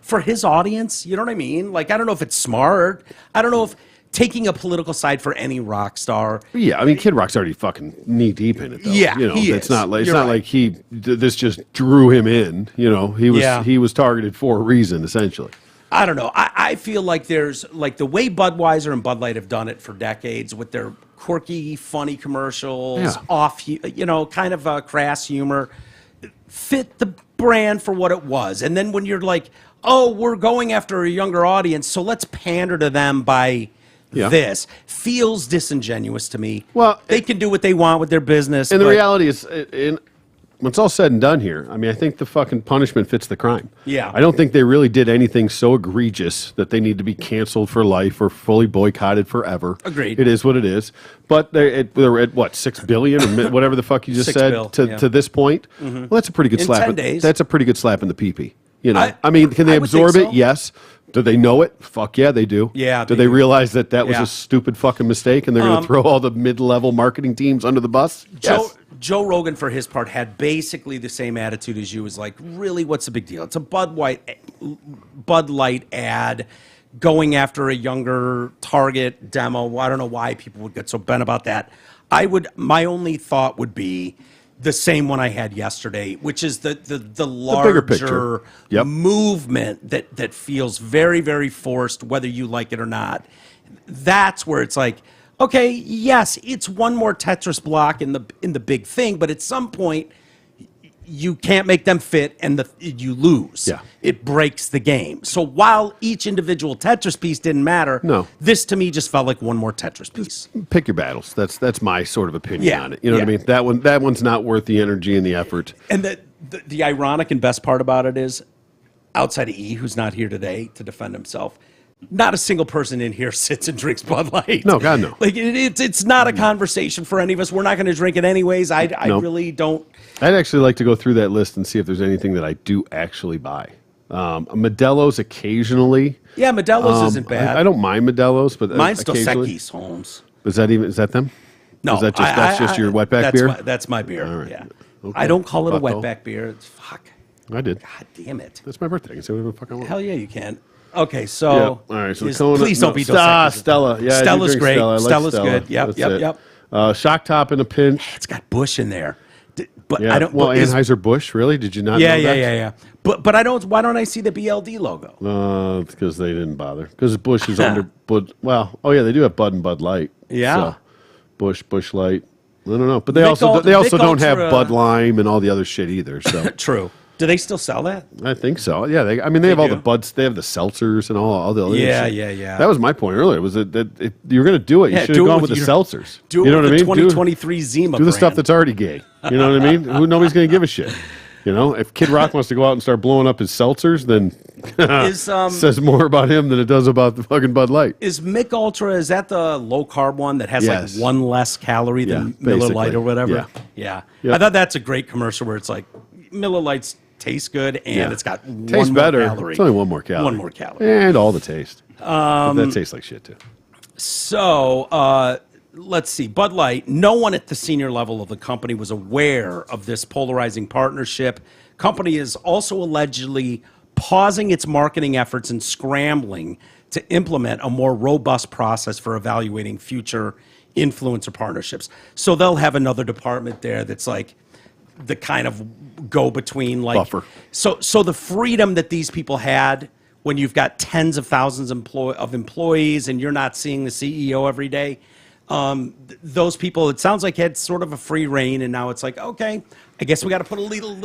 For his audience, you know what I mean? Like, I don't know if it's smart. I don't know if taking a political side for any rock star. Yeah, I mean, Kid Rock's already fucking knee deep in it, though. Yeah, it's is. not like You're right. like this just drew him in. He was targeted for a reason, essentially. I don't know. I feel like there's like the way Budweiser and Bud Light have done it for decades with their quirky, funny commercials, kind of crass humor, fit the brand for what it was. And then when you're like, oh, we're going after a younger audience, so let's pander to them by this, feels disingenuous to me. Well, they can do what they want with their business. And the reality is, when it's all said and done here, I mean, I think the fucking punishment fits the crime. Yeah. I don't think they really did anything so egregious that they need to be canceled for life or fully boycotted forever. Agreed. It is what it is. But they're at what, $6 billion or whatever the fuck you just said to this point? Well, that's a pretty good slap. 10 days. That's a pretty good slap in the pee-pee. I I mean, can they would think absorb so. it? Yes. Do they know it? Fuck yeah, they do. Yeah, Do they they do. realize that was Yeah. a stupid fucking mistake and they're going to throw all the mid-level marketing teams under the bus? Yes. Joe Rogan, for his part, had basically the same attitude as you. Was like, really, what's the big deal? It's a Bud Light ad going after a younger target demo. I don't know why people would get so bent about that. My only thought would be the same one I had yesterday, which is the bigger picture. larger Yep. movement that feels very, very forced, whether you like it or not. That's where it's like, okay, yes, it's one more Tetris block in the big thing, but at some point you can't make them fit and you lose. Yeah. It breaks the game. So while each individual Tetris piece didn't matter, No. this to me just felt like one more Tetris piece. Pick your battles. That's my sort of opinion Yeah, on it. You know what I yeah. mean? That one's not worth the energy and the effort. And the ironic and best part about it is, outside of E, who's not here today to defend himself, not a single person in here sits and drinks Bud Light. No, God, no. Like it's not a conversation for any of us. We're not going to drink it anyways. I No. really don't. I'd actually like to go through that list and see if there's anything that I do actually buy. Modelo's occasionally. Yeah, Modelo's isn't bad. I don't mind Modelo's, but Mine's Dos occasionally. Equis, Holmes. Is that them? No, Is that that's just your wetback beer? That's my beer. All right. Yeah, Okay. I don't call it a Bucko. wetback beer. It's fuck. I did. God damn it. That's my birthday. I can say whatever the fuck I want. Hell yeah, you can. Okay, so Yeah. All right. So Kona- please don't be Dos Equis. Stella. Yeah, I do Stella's drink great. Stella. I like Stella's Stella. good. Yep, That's yep, it. yep. Shock top in a pinch. It's got Bush in there. But Yeah. I don't. Well, but is- Anheuser-Busch, really? Did you not Yeah, know yeah, that? yeah. But I don't. Why don't I see the BLD logo? It's because they didn't bother. Because Bush is under Bud. Well, oh yeah, they do have Bud and Bud Light. Yeah. So, Bush Light. I don't know, but they Mick also Ul- they also Mick don't have Ultra- Bud Lime and all the other shit either. So True. Do they still sell that? I think so. Yeah, they have all do? the Buds. They have the seltzers and all the other Yeah, shit. yeah. That was my point earlier. Was that you were going to do it? You Yeah, should do have it gone with with the your- seltzers. Do it you know with what I the mean? 2023 Zima Do the stuff brand. that's already gay. You know what I mean? Nobody's going to give a shit. You know, if Kid Rock wants to go out and start blowing up his seltzers, then says more about him than it does about the fucking Bud Light. Is Mick Ultra, is that the low carb one that has Yes. like one less calorie than Yeah, Miller Lite basically. or whatever? Yeah. Yeah. Yep. I thought that's a great commercial where it's like Miller Lights taste good and Yeah. it's got Tastes one better. more calorie. It's only one more calorie. One more calorie. And all the taste. But that tastes like shit too. So let's see. Bud Light, no one at the senior level of the company was aware of this polarizing partnership. Company is also allegedly pausing its marketing efforts and scrambling to implement a more robust process for evaluating future influencer partnerships. So they'll have another department there that's like the kind of go between, like Buffer. So the freedom that these people had when you've got tens of thousands of employees and you're not seeing the CEO every day, those people, it sounds like had sort of a free reign, and now it's like, okay, I guess we got to put a little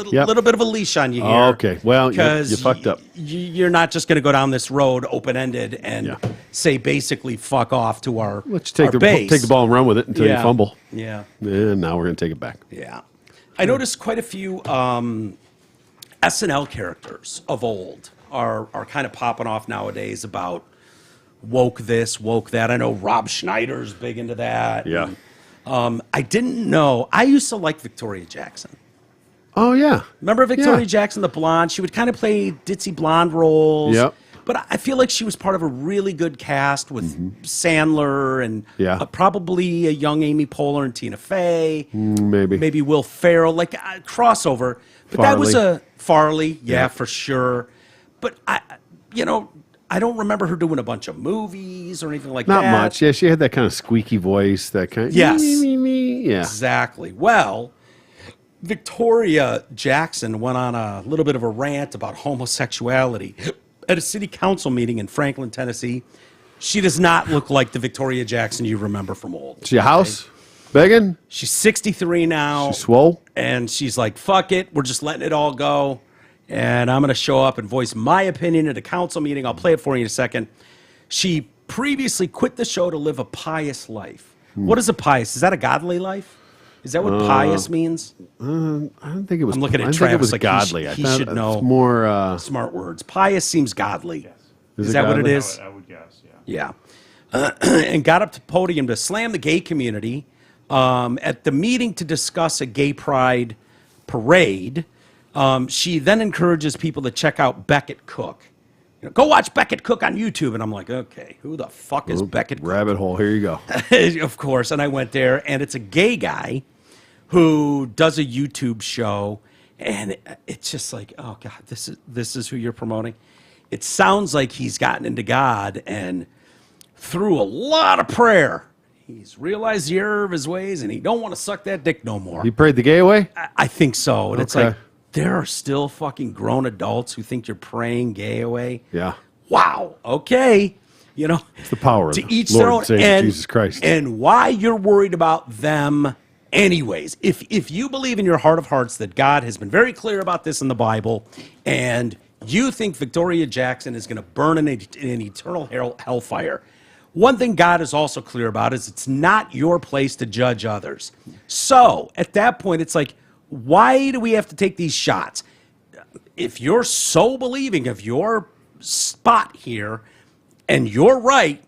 bit of a leash on you here. Oh, okay. Well, you fucked up. You're not just going to go down this road open ended and say basically fuck off to our Let's take our the base. take the ball and run with it until you fumble. Yeah. And now we're going to take it back. Yeah. I noticed quite a few SNL characters of old are kind of popping off nowadays about woke this, woke that. I know Rob Schneider's big into that. Yeah. And, I didn't know. I used to like Victoria Jackson. Oh, yeah. Remember Victoria Jackson, the blonde? She would kind of play ditzy blonde roles. Yep. But I feel like she was part of a really good cast with Sandler and probably a young Amy Poehler and Tina Fey. Maybe Will Ferrell, like a crossover. But that was a Farley, for sure. But I don't remember her doing a bunch of movies or anything like that. Not much. Yeah, she had that kind of squeaky voice, that kind of me. Yeah. Exactly. Well, Victoria Jackson went on a little bit of a rant about homosexuality at a city council meeting in Franklin, Tennessee. She does not look like the Victoria Jackson you remember from old. She a house? Begging? She's 63 now. She's swole? And she's like, fuck it. We're just letting it all go. And I'm going to show up and voice my opinion at a council meeting. I'll play it for you in a second. She previously quit the show to live a pious life. What is a pious? Is that a godly life? Is that what pious means? I don't think it was. I'm looking at I Travis think it was like godly. he should know. It's more smart words. Pious seems godly. Yes. Is that what it godly? is? I would guess, yeah. Yeah. And got up to the podium to slam the gay community at the meeting to discuss a gay pride parade. She then encourages people to check out Beckett Cook. Go watch Beckett Cook on YouTube. And I'm like, okay, who the fuck is Beckett Cook? rabbit hole. Here you go. Of course. And I went there, and it's a gay guy who does a YouTube show. And it's just like, oh, God, this is who you're promoting? It sounds like he's gotten into God, and through a lot of prayer, he's realized the error of his ways, and he don't want to suck that dick no more. You prayed the gay away? I think so. And it's like, Okay. there are still fucking grown adults who think you're praying gay away. Yeah. Wow. Okay. It's the power of to the each Lord their own. and Savior Jesus Christ. And why you're worried about them anyways. If you believe in your heart of hearts that God has been very clear about this in the Bible, and you think Victoria Jackson is going to burn in an eternal hellfire, one thing God is also clear about is it's not your place to judge others. So at that point, it's like, why do we have to take these shots? If you're so believing of your spot here and you're right,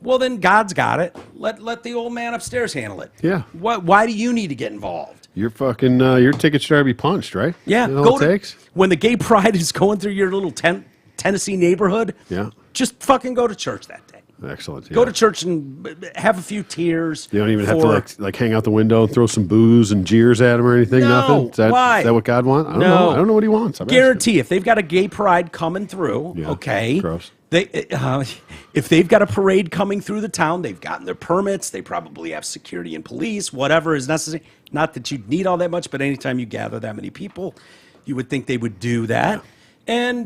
well, then God's got it. Let the old man upstairs handle it. Yeah. Why do you need to get involved? You're fucking, your ticket should already be punched, right? Yeah. You know what it takes? When the gay pride is going through your little Tennessee neighborhood, just fucking go to church that day. Excellent. Go to church and have a few tears. You don't even have to like hang out the window and throw some booze and jeers at him or anything. No, nothing. why? Is that what God wants? I don't No. know. I don't know what He wants. I'm Guarantee if they've got a gay pride coming through, okay. Gross. If they've got a parade coming through the town, they've gotten their permits. They probably have security and police, whatever is necessary. Not that you'd need all that much, but anytime you gather that many people, you would think they would do that. And,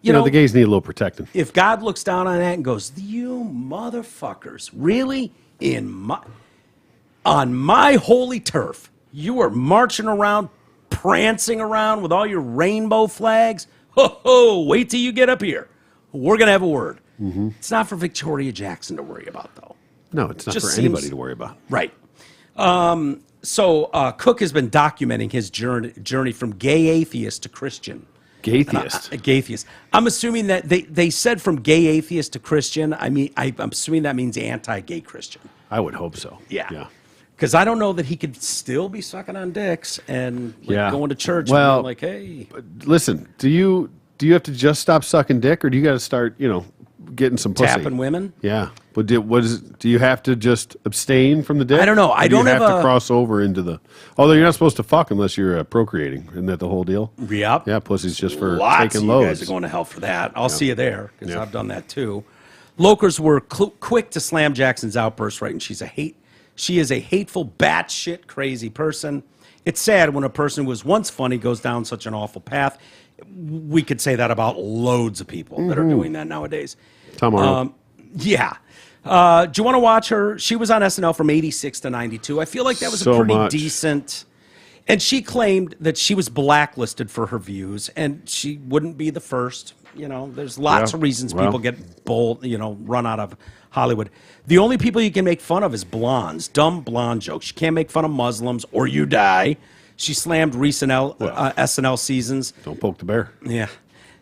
you know, the gays need a little protecting. If God looks down on that and goes, you motherfuckers, really? On my holy turf, you are marching around, prancing around with all your rainbow flags? Ho, ho, wait till you get up here. We're going to have a word. Mm-hmm. It's not for Victoria Jackson to worry about, though. No, it's not Just for anybody to worry about. Right. So Cook has been documenting his journey from gay atheist to Christian. Gaytheist. Gaytheist. I'm assuming that they said from gay atheist to Christian. I mean, I'm assuming that means anti-gay Christian. I would hope so. Yeah. Because I don't know that he could still be sucking on dicks and going to church and being like, hey. Listen, do you have to just stop sucking dick, or do you got to start, getting some pussy? Tapping women? Yeah. But do you have to just abstain from the dick? I don't know. I don't have to cross over into the. Although you're not supposed to fuck unless you're procreating. Isn't that the whole deal? Yep. Yeah, pussy's just for Lots taking of you loads. guys are going to hell for that. I'll see you there because I've done that too. Locals were quick to slam Jackson's outburst, right? And she is a hateful, batshit crazy person. It's sad when a person who was once funny goes down such an awful path. We could say that about loads of people that are doing that nowadays. Tom Arnold. Yeah. Do you want to watch her? She was on SNL from 86 to 92. I feel like that was a pretty decent. And she claimed that she was blacklisted for her views, and she wouldn't be the first. You know, there's lots of reasons people get bold, run out of Hollywood. The only people you can make fun of is blondes, dumb blonde jokes. You can't make fun of Muslims or you die. She slammed recent SNL seasons. Don't poke the bear. Yeah.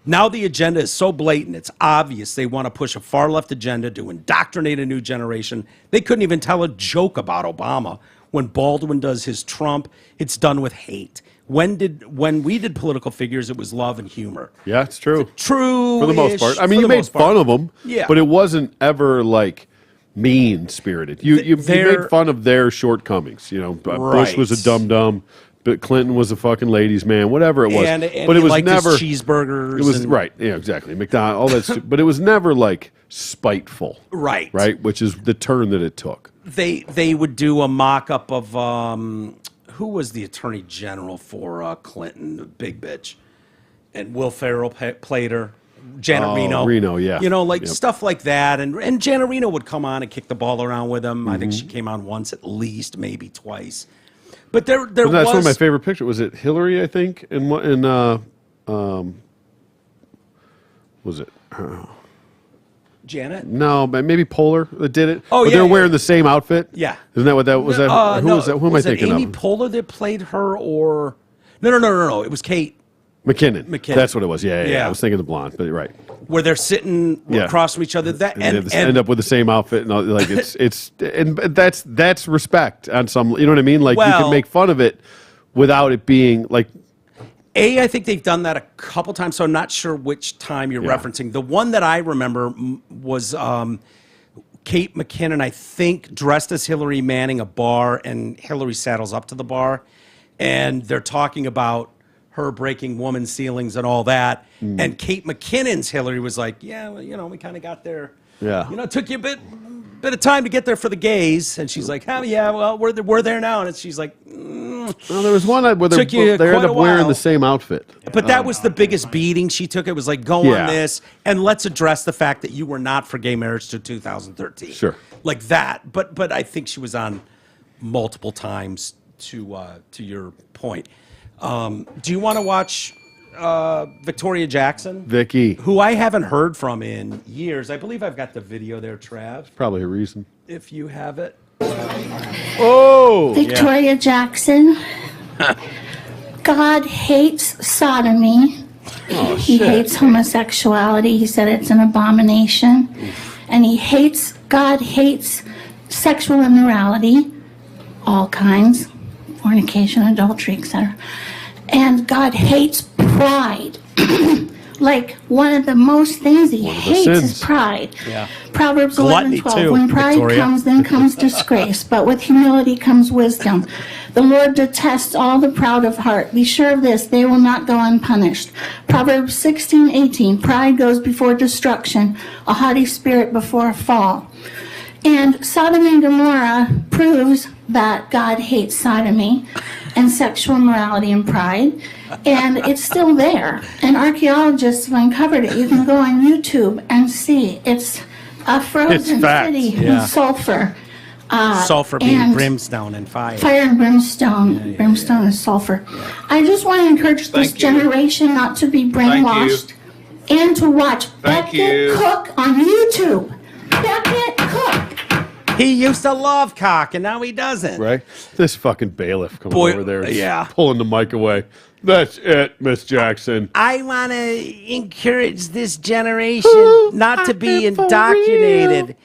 Now the agenda is so blatant, it's obvious they want to push a far-left agenda to indoctrinate a new generation. They couldn't even tell a joke about Obama. When Baldwin does his Trump, it's done with hate. When we did political figures, it was love and humor. Yeah, it's true. True. For the most part. I mean, you made fun of them, but it wasn't ever like mean-spirited. You made fun of their shortcomings. Bush was a dum-dum. But Clinton was a fucking ladies' man, whatever it was. But it was never cheeseburgers. It was right, yeah, exactly. McDonald's, all that. But it was never like spiteful, right? Which is the turn that it took. They would do a mock-up of who was the Attorney General for Clinton, the big bitch, and Will Ferrell played her. Janet Reno. Reno, yeah. Stuff like that. And Janet Reno would come on and kick the ball around with him. I think she came on once at least, maybe twice. But there was... That's one of my favorite pictures. Was it Hillary, I think? Was it... Janet? No, maybe Poehler that did it. Oh, but they were wearing the same outfit? Yeah. Isn't that what that was? Who was that? Who am I thinking of? Was it Amy Poehler that played her or... No. It was Kate McKinnon. That's what it was. Yeah. I was thinking the blonde, but you're right. Where they're sitting across from each other. And end up with the same outfit. And all, like and that's respect on some... You know what I mean? Like, you can make fun of it without it being like... I think they've done that a couple times, so I'm not sure which time you're referencing. The one that I remember was Kate McKinnon, I think, dressed as Hillary manning a bar, and Hillary saddles up to the bar, and they're talking about her breaking woman's ceilings and all that. And Kate McKinnon's Hillary was like, yeah, well, we kind of got there. Yeah. It took you a bit of time to get there for the gays. And she's like, well, we're there now. And she's like, Well, there was one where they ended up wearing the same outfit. But that was the biggest beating she took. It was like, go on this, and let's address the fact that you were not for gay marriage to 2013. Sure. Like that. But I think she was on multiple times to your point. Do you want to watch Victoria Jackson? Vicky. Who I haven't heard from in years. I believe I've got the video there, Trav. Probably a reason. If you have it. Oh! Victoria Jackson. God hates sodomy. He hates homosexuality. He said it's an abomination. And God hates sexual immorality, all kinds, fornication, adultery, etc. And God hates pride. Like, one of the most things he hates is pride. Yeah. Proverbs 11:12. When pride comes, then comes disgrace, but with humility comes wisdom. The Lord detests all the proud of heart. Be sure of this, they will not go unpunished. Proverbs 16:18. Pride goes before destruction, a haughty spirit before a fall. And Sodom and Gomorrah proves that God hates sodomy and sexual morality and pride, and it's still there. And archaeologists have uncovered it. You can go on YouTube and see. It's a frozen city with sulfur. Sulfur being brimstone and fire. Fire and brimstone. Brimstone is sulfur. I just want to encourage this generation not to be brainwashed and to watch Beckett cook on YouTube. Beckett cook. He used to love cock, and now he doesn't. Right? This fucking bailiff coming over there, pulling the mic away. That's it, Miss Jackson. I want to encourage this generation not to be indoctrinated.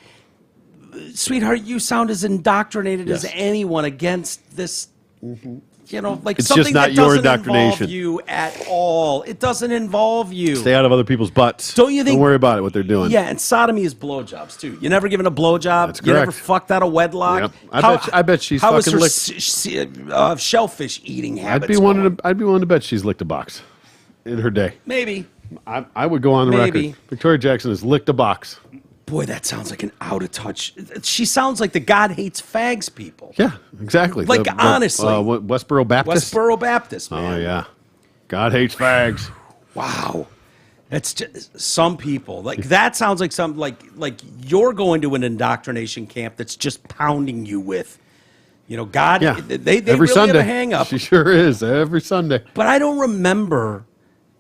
Sweetheart, you sound as indoctrinated as anyone against this. Like it's something just not that your doesn't indoctrination. Involve you at all. It doesn't involve you. Stay out of other people's butts. Don't you think? Don't worry about it. What they're doing. Yeah, and sodomy is blowjobs too. You never given a blowjob. That's correct. You never fucked out a wedlock. Yep. I bet she's how fucking was her shellfish eating habits? I'd be willing to bet she's licked a box in her day. Maybe. I would go on the record. Victoria Jackson has licked a box. Boy, that sounds like an out of touch. She sounds like the God hates fags people. Yeah, exactly. Like, honestly. Westboro Baptist? Westboro Baptist, man. Oh, yeah. God hates fags. Wow. It's just some people like that sounds like some like you're going to an indoctrination camp that's just pounding you with, God. Yeah. They every really Sunday. have a hang up. She sure is every Sunday. But I don't remember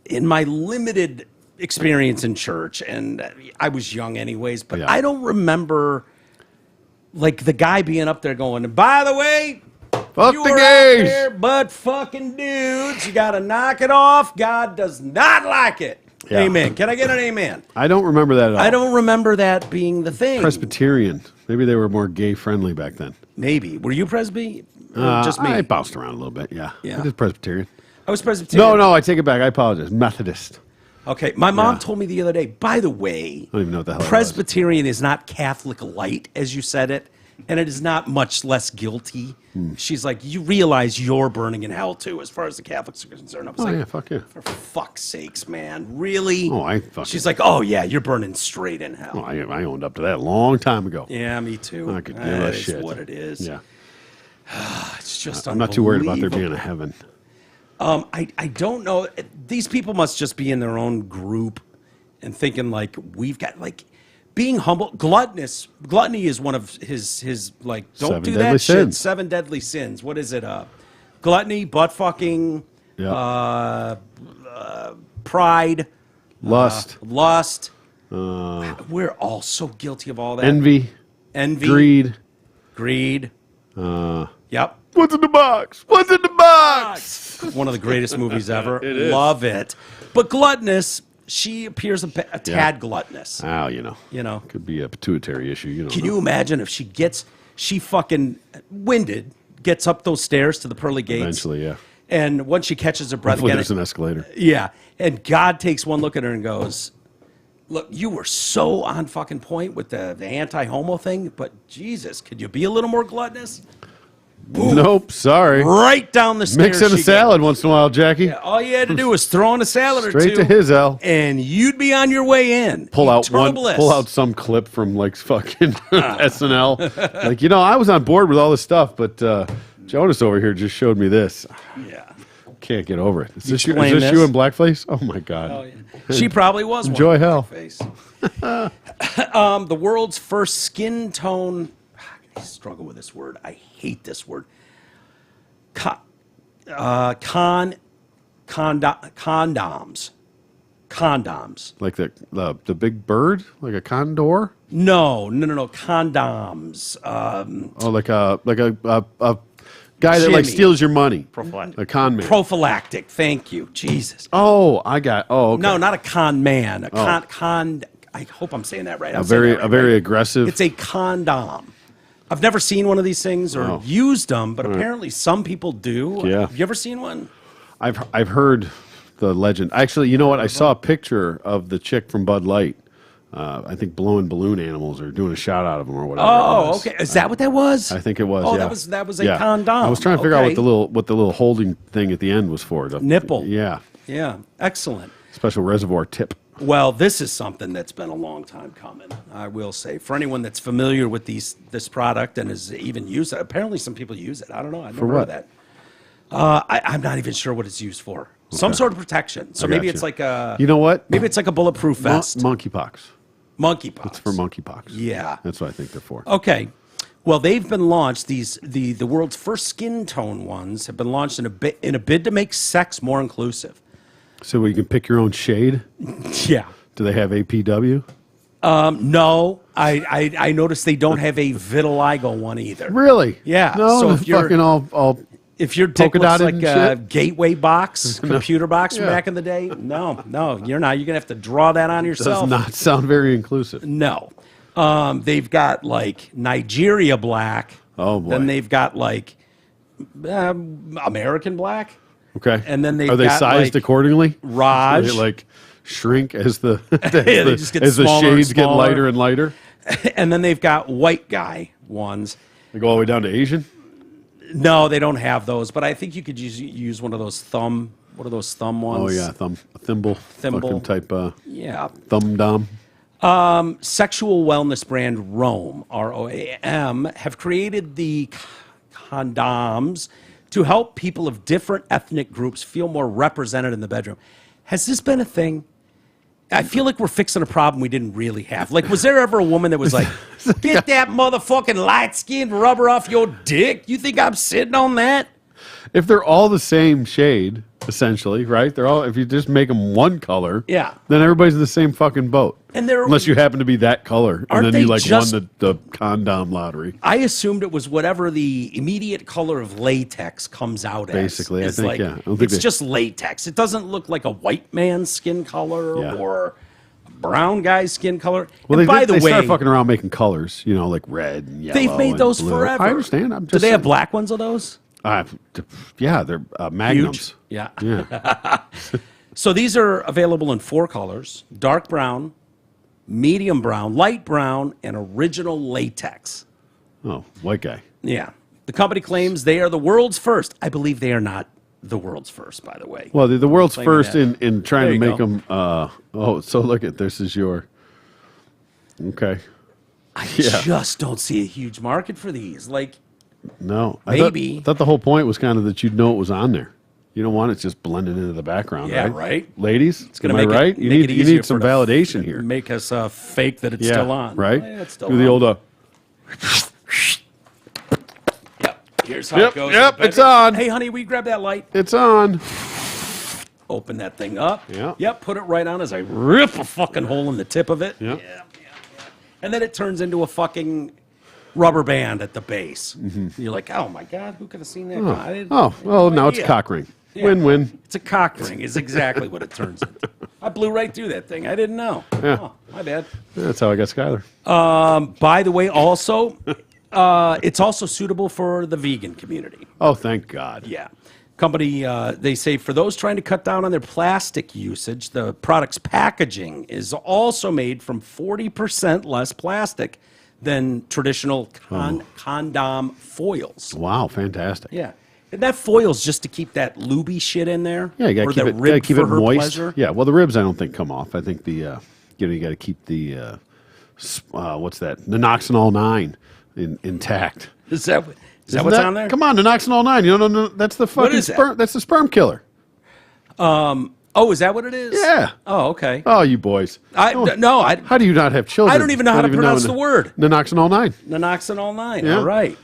in my limited experience in church, and I was young anyways. But Yeah. I don't remember like the guy being up there going, and by the way. Fuck You the are out gays. there, butt fucking dudes. You got to knock it off. God does not like it. Yeah. Amen. Can I get an amen? I don't remember that at all. I don't remember that being the thing. Presbyterian. Maybe they were more gay friendly back then. Maybe. Were you Presby? Or just me? I bounced around a little bit. Yeah. Yeah. I did Presbyterian. I was Presbyterian. No, I take it back. I apologize. Methodist. Okay. My mom Yeah. told me the other day, by the way, I don't even know what the hell it Presbyterian is not Catholic light, as you said it, and it is not much less guilty. Hmm. She's like, you realize you're burning in hell, too, as far as the Catholics are concerned. I was was. Oh, like, yeah, fuck yeah. for fuck's sakes, man. Really? Oh, I fucking- She's like, oh, yeah, you're burning straight in hell. Oh, I owned up to that a long time ago. Yeah, me too. I could give That a is shit. what it is. Yeah. It's just I'm not too worried about there being unbelievable. a heaven. I don't know. These people must just be in their own group and thinking like we've got like being humble. Gluttony is one of his like don't 7 do deadly that shit. sins. 7 deadly sins. What is it? Gluttony, butt fucking, Yeah. pride, Lust, lust. We're all so guilty of all that. envy, Envy, greed. Yep. What's in the box? What's in the box? One of the greatest movies ever. It is. Love it. But gluttonous, she appears a tad Yeah. gluttonous. Oh, You know. could be a pituitary issue. You know. Can you imagine if she fucking winded, gets up those stairs to the pearly gates. Eventually, yeah. And once she catches her breath Hopefully again. there's an escalator. Yeah. And God takes one look at her and goes, look, you were so on fucking point with the anti-homo thing, but Jesus, could you be a little more gluttonous? Nope, sorry. Right down the stairs. Mix in a she salad once in a while, Jackie. goes. All you had to do was throw in a salad or two. Straight to his L. And you'd be on your way in. Pull out Eternal one. bliss. Pull out some clip from like fucking SNL. Like I was on board with all this stuff, but Jonas over here just showed me this. Yeah. Can't get over it. Is this explain you this? in blackface? Oh my god. Oh, yeah. She probably was Enjoy one. hell. Face. The world's first skin tone. I struggle with this word. I hate this word. Condoms. Condoms. Like the big bird, like a condor. No. Condoms. Oh, like a guy that like Jimmy. steals your money. Prophylactic. A con man. Prophylactic. Thank you. Jesus. Oh, I got. Oh, okay. No, not a con man. A con. I hope I'm saying that right. I'm a saying very that right, a very right? aggressive. It's a condom. I've never seen one of these things or Oh. used them, but apparently some people do. Yeah. Have you ever seen one? I've heard the legend. Actually, you know what? I saw a picture of the chick from Bud Light. I think blowing balloon animals or doing a shout out of them or whatever. it Oh, was. okay. Is that what that was? I think it was. Oh, yeah. that was a Yeah. condom. I was trying to figure out Okay. what the little holding thing at the end was for. The Nipple. Yeah. Yeah, excellent. Special reservoir tip. Well, this is something that's been a long time coming, I will say. For anyone that's familiar with this product and has even used it, apparently some people use it. I don't know. I've never heard of what? that. I'm not even sure what it's used for. Some sort of protection. So I maybe got it's you. like a You know what? maybe it's like a bulletproof vest. Monkeypox. Monkeypox. It's for monkeypox. Yeah. That's what I think they're for. Okay. Well, they've been launched. The world's first skin tone ones have been launched in a bid to make sex more inclusive. So you can pick your own shade. Yeah. Do they have APW? No, I noticed they don't have a vitiligo one either. Really? Yeah, No, so so if you're- fucking all If your dick Polka looks dotted like and a shit? gateway box, computer box from Yeah. back in the day, no, you're not. You're gonna have to draw that on does yourself. not sound very inclusive. No, they've got like Nigeria black. Oh, boy. Then they've got like American black. Okay. And then they've are they got, sized like, accordingly? Raj. Do they like shrink as the they just get as the smaller and shades get smaller. lighter and lighter? And then they've got white guy ones. They go all the way down to Asian. No, they don't have those. But I think you could use one of those thumb. What are those thumb ones? Oh yeah, thimble, fucking type Yeah. thumb dom. Sexual wellness brand Rome, ROAM, have created the condoms to help people of different ethnic groups feel more represented in the bedroom. Has this been a thing? I feel like we're fixing a problem we didn't really have. Like, was there ever a woman that was like, get that motherfucking light-skinned rubber off your dick? You think I'm sitting on that? If they're all the same shade, essentially, right? They're all. If you just make them one color, Yeah. then everybody's in the same fucking boat. And they're- unless you happen to be that color, Aren't and then you they like just- won the condom lottery. I assumed it was whatever the immediate color of latex comes out Basically, I as. think, Like, yeah. I don't think it's they- just latex. It doesn't look like a white man's skin color Yeah. or a brown guy's skin color. Well, and by the they way, start fucking around making colors, like red and yellow. they've made and those blue. forever. I understand. I'm just Do they have saying. black ones of those? Yeah, they're magnums. Huge. Yeah. Yeah. So these are available in 4 colors: dark brown, medium brown, light brown, and original latex. Oh, white guy. Yeah. The company claims they are the world's first. I believe they are not the world's first, by the way. Well, the world's Claiming first that. in trying There to you make go. them. So look at this is your. Okay. I Yeah. just don't see a huge market for these. Like, No, Maybe. I thought the whole point was kind of that you'd know it was on there. You don't want it just blending into the background, Yeah, right? right. Ladies, it's going to am I make right? it, You make need it you easier need some for it to validation here. Make us fake that it's Yeah, still on. right? Yeah, it's still Do the on. old. Yep. Here's how Yep, it goes. yep, it's on. Hey, honey, we grab that light. It's on. Open that thing up. Yeah. Yep. Put it right on as I rip a fucking hole in the tip of it. Yeah. And then it turns into a fucking rubber band at the base. You're like, oh my God, who could have seen that? I didn't- Oh, well, no now it's idea. a cock ring. Yeah. Win-win. It's a cock ring, is exactly what it turns into. I blew right through that thing. I didn't know. Yeah. Oh, my bad. That's how I got Skyler. By the way, also, it's also suitable for the vegan community. Oh, thank God. Yeah. Company, they say for those trying to cut down on their plastic usage, the product's packaging is also made from 40% less plastic than traditional condom foils. Wow, fantastic. Yeah. And that foil's just to keep that lubey shit in there. Yeah, you or got to the keep it, rib gotta keep for it her moist. pleasure. Yeah, well, the ribs I don't think come off. I think the you got to keep the what's that? Nanoxynol 9 intact. Is that Isn't what's on there? Come on, Nanoxynol 9. You don't know that's the fucking is that? sperm. That's the sperm killer. Oh, is that what it is? Yeah. Oh, okay. Oh, you boys. No, I How do you not have children? I don't even know how to pronounce the word. Nanoxynol 9. Nanoxynol 9. Yeah. All right.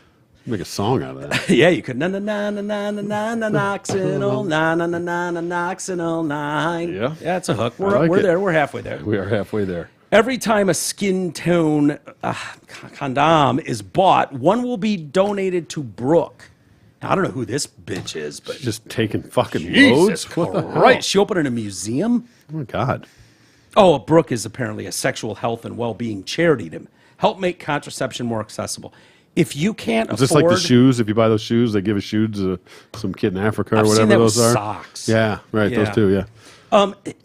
Make a song out of that. Yeah, you could na na na na na na na na Nanoxynol na na na na na Nanoxynol 9. Yeah. Yeah, it's a hook. I like We're it. there. We're halfway there. We are halfway there. Every time a skin tone condom is bought, one will be donated to Brooke. Now, I don't know who this bitch is, but Just taking fucking Jesus loads. What the hell? Christ. She opened in a museum? Oh my God. Oh, Brooke is apparently a sexual health and well-being charity to help make contraception more accessible. If you can't Is this afford, like the shoes? If you buy those shoes, they give a shoe to some kid in Africa or I've seen whatever that those with are. socks. Yeah, right. Yeah. Those two. Yeah.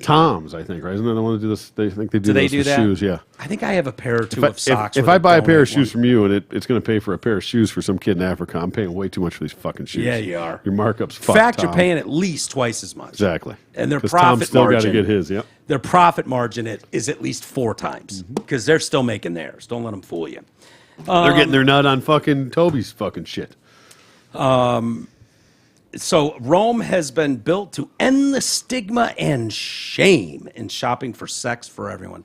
Toms, I think. Right? Isn't that the one that do this? They think they do, do they those do with that? shoes. Yeah. I think I have a pair or two of socks. If where I they buy a pair donate of shoes one. from you and it's going to pay for a pair of shoes for some kid in Africa, I'm paying way too much for these fucking shoes. Yeah, you are. Your markups. In Fuck, fact, you're Tom. paying at least twice as much. Exactly. And their 'Cause profit Tom's still got margin to get his. Yep. Their profit margin is at least 4 times because they're still making theirs. Don't let them fool you. They're getting their nut on fucking Toby's fucking shit. So Rome has been built to end the stigma and shame in shopping for sex for everyone.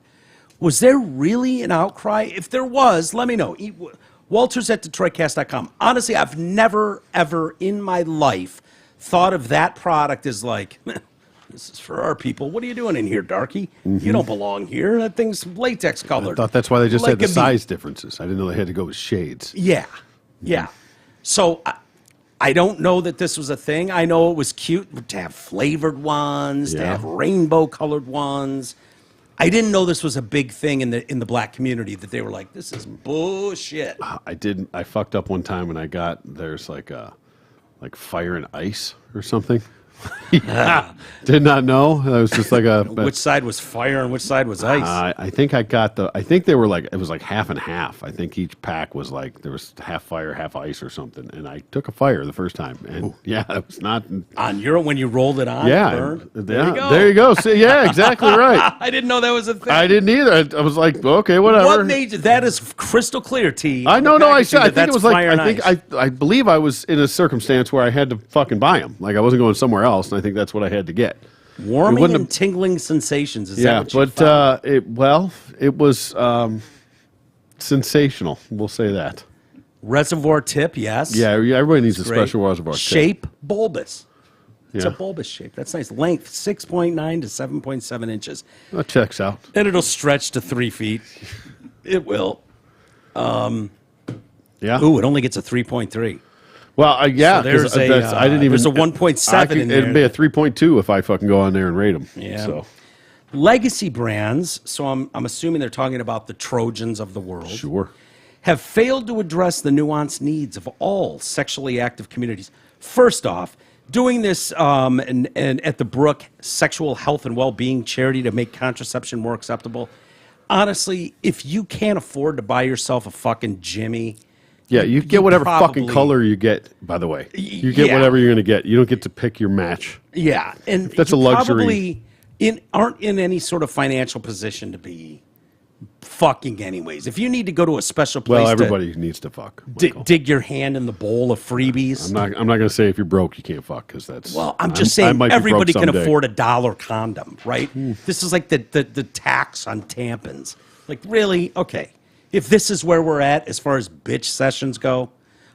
Was there really an outcry? If there was, let me know. Walters at DetroitCast.com. Honestly, I've never, ever in my life thought of that product as like, this is for our people. What are you doing in here, darky? You don't belong here. That thing's latex colored. I thought that's why they just had the Like a size differences. I didn't know they had to go with shades. Yeah, yeah. So I don't know that this was a thing. I know it was cute to have flavored ones, to Yeah. have rainbow colored ones. I didn't know this was a big thing in the black community that they were like, this is bullshit. I fucked up one time when I got there's like fire and ice or something. Yeah. Did not know. It was just like Which side was fire and which side was ice? I think I got I think they were like, it was like half and half. I think each pack was like, there was half fire, half ice or something. And I took a fire the first time. And yeah, it was not. On when you rolled it on, Yeah. it burned? There you go. See, yeah, exactly right. I didn't know that was a thing. I didn't either. I was like, okay, whatever. What made you? That is crystal clear, T. I know, no, I said, I think that's it was like, fire and ice. I believe I was in a circumstance where I had to fucking buy them. Like I wasn't going somewhere else. And I think that's what I had to get. Warming wouldn't and tingling sensations. Is Yeah, that what you found? it was sensational. We'll say that. Reservoir tip, yes. Yeah, everybody needs a Great. special reservoir tip. Shape, bulbous. It's a Yeah. bulbous shape. That's nice. Length, 6.9 to 7.7 inches. That checks out. And it'll stretch to 3 feet. It will. Yeah. Ooh, it only gets a 3.3. Well, yeah. So there's 'cause a, that's- I didn't even. there's a 1.7 in there. It'd be a 3.2 if I fucking go on there and rate them. Yeah. So Legacy brands, so I'm assuming they're talking about the Trojans of the world, sure. have failed to address the nuanced needs of all sexually active communities. First off, doing this and at the Brook Sexual Health and Well-Being Charity to make contraception more acceptable. Honestly, if you can't afford to buy yourself a fucking Jimmy, Yeah, you get whatever fucking probably- color you get. By the way, you get yeah. whatever you're gonna get. You don't get to pick your match. yeah, and That's you a luxury. Probably aren't in any sort of financial position to be fucking anyways. If you need to go to a special place, Well, everybody needs to fuck. Michael. dig your hand in the bowl of freebies. I'm not gonna say if you're broke you can't fuck because that's. Well, I'm just I saying might be broke everybody can someday. afford a $1 condom, right? This is like the tax on tampons. Like, really? Okay. If this is where we're at as far as bitch sessions go,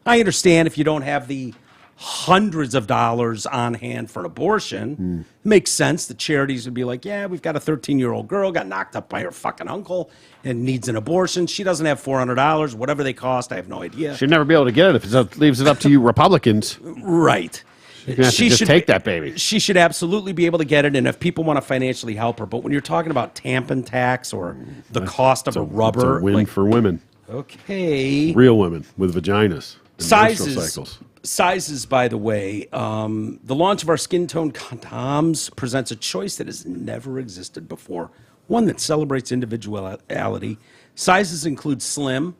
I understand if you don't have the hundreds of dollars on hand for an abortion. It makes sense. The charities would be like, yeah, we've got a 13-year-old girl, got knocked up by her fucking uncle and needs an abortion. She doesn't have $400, whatever they cost. I have no idea. She'd never be able to get it if it leaves it up to you Republicans. Right. You're gonna have to just take that baby. She should absolutely be able to get it, and if people want to financially help her. But when you're talking about tampon tax or the cost of a It's rubber, a win like, for women, okay. real women with vaginas, and menstrual cycles. Sizes, by the way, the launch of our skin tone condoms presents a choice that has never existed before, one that celebrates individuality. Sizes include slim.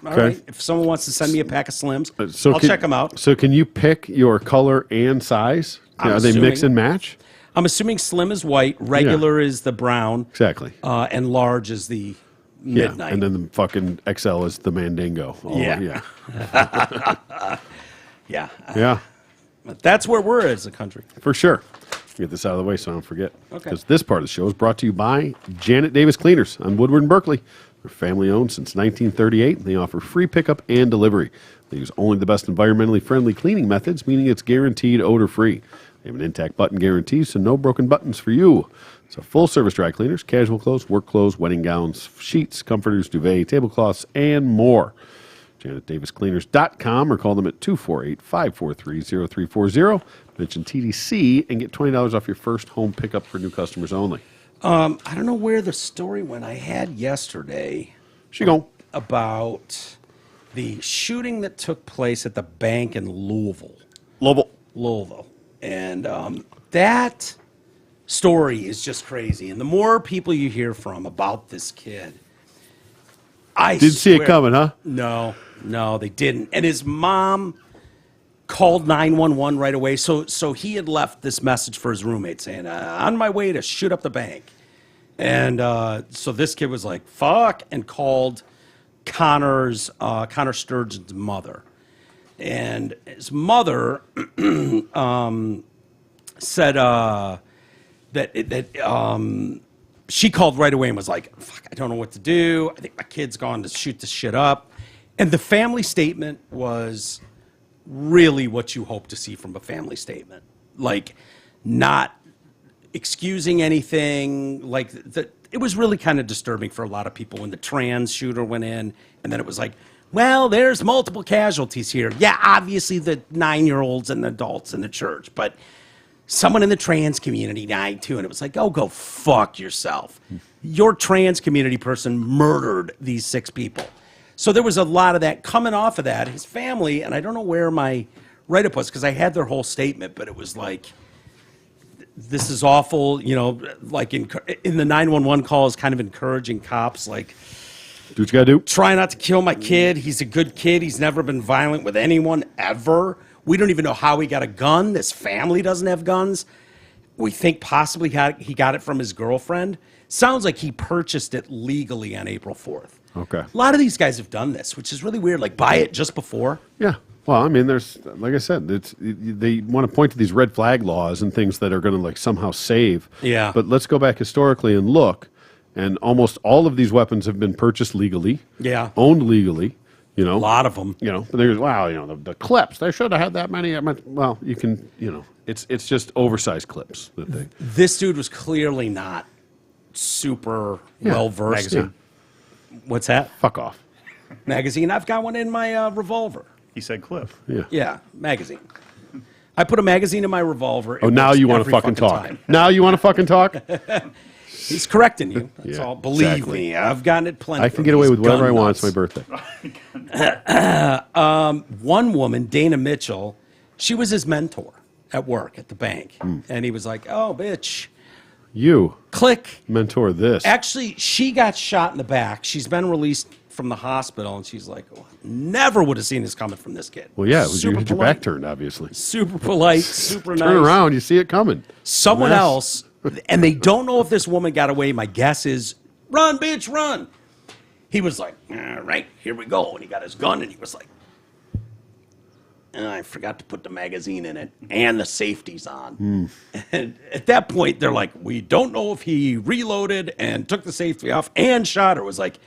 All Okay. right. If someone wants to send me a pack of Slims, So I'll can- check them out. So can you pick your color and size? I'm Are they mix assuming- and match? I'm assuming slim is white, regular is the brown, Exactly. and large is the Yeah, midnight. and then the fucking XL is the Mandingo. Oh, Yeah. yeah, yeah, yeah, that's where we're as a country. for sure. Get this out of the way so I don't forget. Okay. Because this part of the show is brought to you by Janet Davis Cleaners on Woodward and Berkeley. They're family owned since 1938. They offer free pickup and delivery. They use only the best environmentally friendly cleaning methods, meaning it's guaranteed odor free. They have an intact button guarantee, so no broken buttons for you. So full service dry cleaners, casual clothes, work clothes, wedding gowns, sheets, comforters, duvet, tablecloths, and more. JanetDavisCleaners.com or call them at 248-543-0340. Mention TDC and get $20 off your first home pickup for new customers only. I don't know where the story went. I had yesterday She gone. about the shooting that took place at the bank in Louisville. And that story is just crazy. And the more people you hear from about this kid, I Didn't see it swear- coming, huh? No, they didn't. And his mom called 911 right away. So he had left this message for his roommate saying, on my way to shoot up the bank. And so this kid was like, fuck, and called Connor Sturgeon's mother. And his mother said that she called right away and was like, fuck, I don't know what to do. I think my kid's gone to shoot this shit up. And the family statement was really what you hope to see from a family statement. Like, not excusing anything. Like, it was really kind of disturbing for a lot of people when the trans shooter went in, and then it was like, well, there's multiple casualties here. Yeah, obviously the 9-year-olds and the adults in the church, but someone in the trans community died too. And it was like, oh, go fuck yourself. Your trans community person murdered these 6 people. So there was a lot of that coming off of that. His family, and I don't know where my write-up was because I had their whole statement, but it was like, this is awful, you know, like in the 911 calls, kind of encouraging cops, like, Do what you got to do. try not to kill my kid. He's a good kid. He's never been violent with anyone ever. We don't even know how he got a gun. This family doesn't have guns. We think possibly he got it from his girlfriend. Sounds like he purchased it legally on April 4th. Okay. A lot of these guys have done this, which is really weird. Like, buy it just before. Yeah. Well, I mean, there's, like I said, they want to point to these red flag laws and things that are going to like somehow save. Yeah. But let's go back historically and look, and almost all of these weapons have been purchased legally. Yeah. Owned legally. You know, A lot of them. You know, but there's the clips. They should have had that many. Well, you can, it's just oversized clips that they. This dude was clearly not super well versed. Magazine. What's that? Fuck off. Magazine. I've got one in my revolver. He said clip. Yeah. Yeah, magazine. I put a magazine in my revolver. Oh, now you want to fucking talk. Time. Now you want to fucking talk? He's correcting you. That's Yeah, all. Believe exactly. me, I've gotten it plenty. I can from get away these with whatever I gun want. It's nuts. my birthday. One woman, Dana Mitchell, she was his mentor at work at the bank, and he was like, "Oh, bitch, You click." mentor this. Actually, she got shot in the back. She's been released from the hospital, and she's like, oh, "Never would have seen this coming from this kid." Well, yeah, it was you Super had your polite. back turned, obviously. Super polite, super nice. Turn around, you see it coming. Someone Mess. else, and they don't know if this woman got away. My guess is, run, bitch, run. He was like, all right, here we go. And he got his gun, and he was like, I forgot to put the magazine in it, and the safety's on. And at that point, they're like, we don't know if he reloaded and took the safety off and shot her. It was like,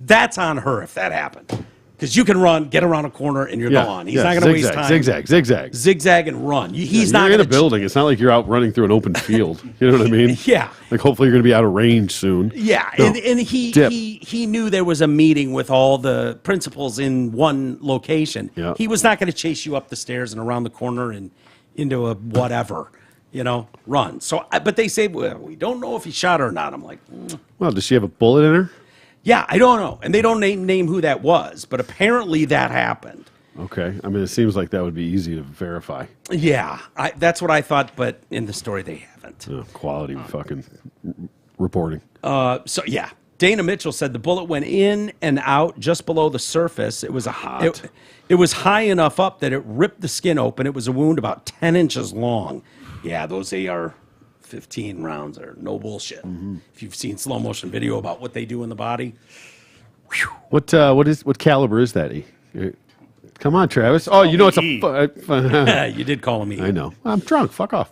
that's on her if that happened. Because you can run, get around a corner, and you're gone. He's not going to waste time. Zigzag. Zigzag and run. He's You're not in a going to building. It's not like you're out running through an open field. You know what I mean? Yeah. Like hopefully you're going to be out of range soon. Yeah, No. and he knew there was a meeting with all the principals in one location. Yeah. He was not going to chase you up the stairs and around the corner and into a whatever, run. So, but they say, well, we don't know if he shot her or not. I'm like, Well, does she have a bullet in her? yeah, I don't know, and they don't name who that was, but apparently that happened. Okay. I mean, it seems like that would be easy to verify. Yeah, that's what I thought, but in the story they haven't. Quality fucking reporting. So yeah, Dana Mitchell said the bullet went in and out just below the surface. It was it was high enough up that it ripped the skin open. It was a wound about 10 inches long. Yeah, those AR-15 rounds are no bullshit. If you've seen slow motion video about what they do in the body, What caliber is that? Come on, Travis. Oh, you know it's a. you did call him. I know. I'm drunk. Fuck off.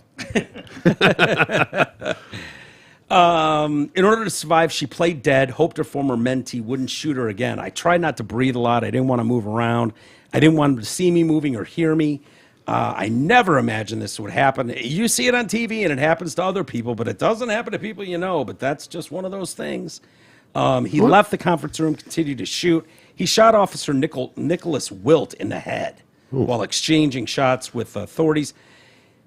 In order to survive, she played dead, hoped her former mentee wouldn't shoot her again. I tried not to breathe a lot. I didn't want to move around. I didn't want them to see me moving or hear me. I never imagined this would happen. You see it on TV and it happens to other people, but it doesn't happen to people you know. But that's just one of those things. He left the conference room, continued to shoot. He shot Officer Nicholas Wilt in the head while exchanging shots with authorities.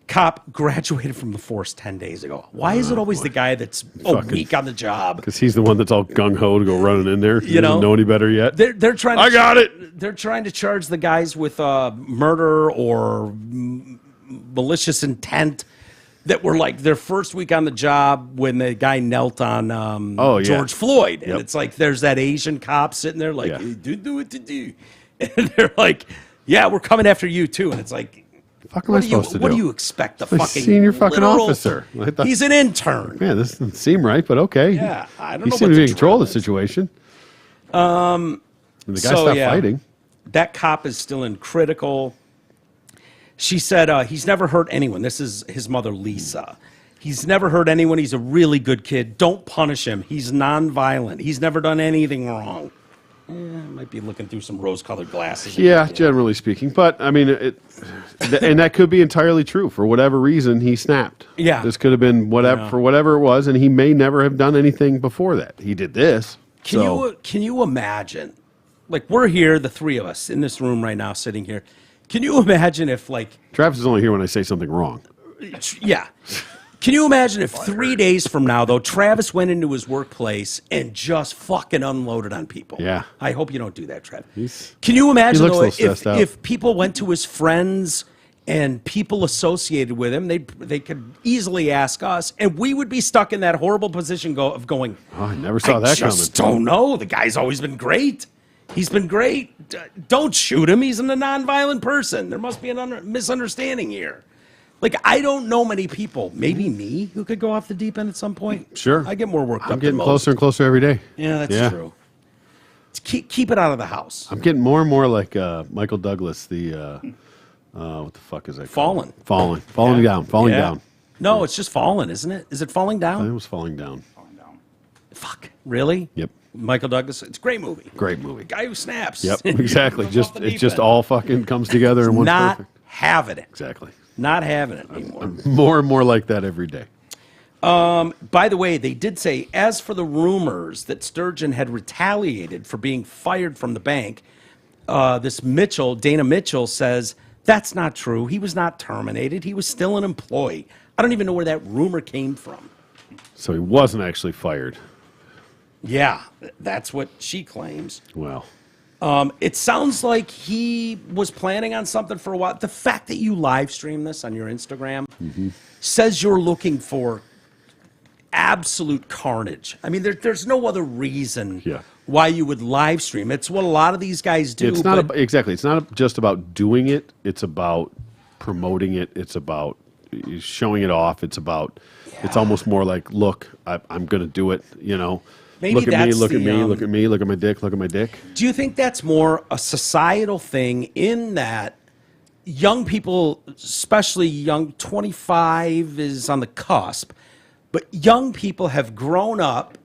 Cop graduated from the force 10 days ago. Why is it always the guy that's a week on the job? Because he's the one that's all gung-ho to go running in there. He You doesn't know any better yet. They're trying. I got it. They're trying to charge the guys with murder or malicious intent that were like their first week on the job when the guy knelt on George Floyd, and it's like there's that Asian cop sitting there like, hey, do what to do, and they're like, yeah, we're coming after you too, and it's like. Fuck am I supposed to do? What do you expect? The Like fucking senior fucking literal- officer. I thought- He's an intern. Man, this doesn't seem right, but okay. Yeah, I don't He know seemed what to be the in control of the drill is. situation. And the guy stopped fighting. That cop is still in critical. She said he's never hurt anyone. This is his mother, Lisa. He's never hurt anyone. He's a really good kid. Don't punish him. He's nonviolent. He's never done anything wrong. Might be looking through some rose-colored glasses. Yeah, generally speaking. But, I mean, and that could be entirely true. For whatever reason, he snapped. Yeah. This could have been whatever for whatever it was, and he may never have done anything before that. He did this. Can you imagine? Like, we're here, the three of us, in this room right now, sitting here. Can you imagine if, like... Travis is only here when I say something wrong. Yeah. Can you imagine if 3 days from now, though, Travis went into his workplace and just fucking unloaded on people? Yeah. I hope you don't do that, Travis. He's- Can you imagine, he looks a though, little stressed out. if people went to his friends and people associated with him, they could easily ask us, and we would be stuck in that horrible position of going, Oh, I never saw that I just coming. don't know. The guy's always been great. He's been great. Don't shoot him. He's a nonviolent person. There must be a misunderstanding here. Like, I don't know many people, maybe me, who could go off the deep end at some point. Sure. I get more worked up I'm getting than closer and closer every day. most. Yeah, that's true. Keep it out of the house. I'm getting more and more like Michael Douglas, the what the fuck is that? Fallen. Falling Yeah. down. No, it's just fallen, isn't it? Is it falling I think down? it was falling down. Fuck. Really? Yep. Michael Douglas. It's a great movie. Great movie. Guy who snaps. Yep, exactly. Comes off Just the it deep just end. all fucking comes together in one. Not Perfect. having it. Exactly. Not having it anymore. More and more like that every day. By the way, they did say, as for the rumors that Sturgeon had retaliated for being fired from the bank, this Mitchell, Dana Mitchell, says that's not true. He was not terminated. He was still an employee. I don't even know where that rumor came from. So he wasn't actually fired. Yeah, that's what she claims. Well, It sounds like he was planning on something for a while. The fact that you live stream this on your Instagram says you're looking for absolute carnage. I mean, there's no other reason Yeah. why you would live stream. It's what a lot of these guys do. it's not but exactly. It's not just about doing it. It's about promoting it. It's about showing it off. It's about. It's almost more like, look, I'm going to do it. You know, Maybe look at me, that's look at the, me, look at me, look at my dick, look at my dick. Do you think that's more a societal thing in that young people, especially young 25 is on the cusp, but young people have grown up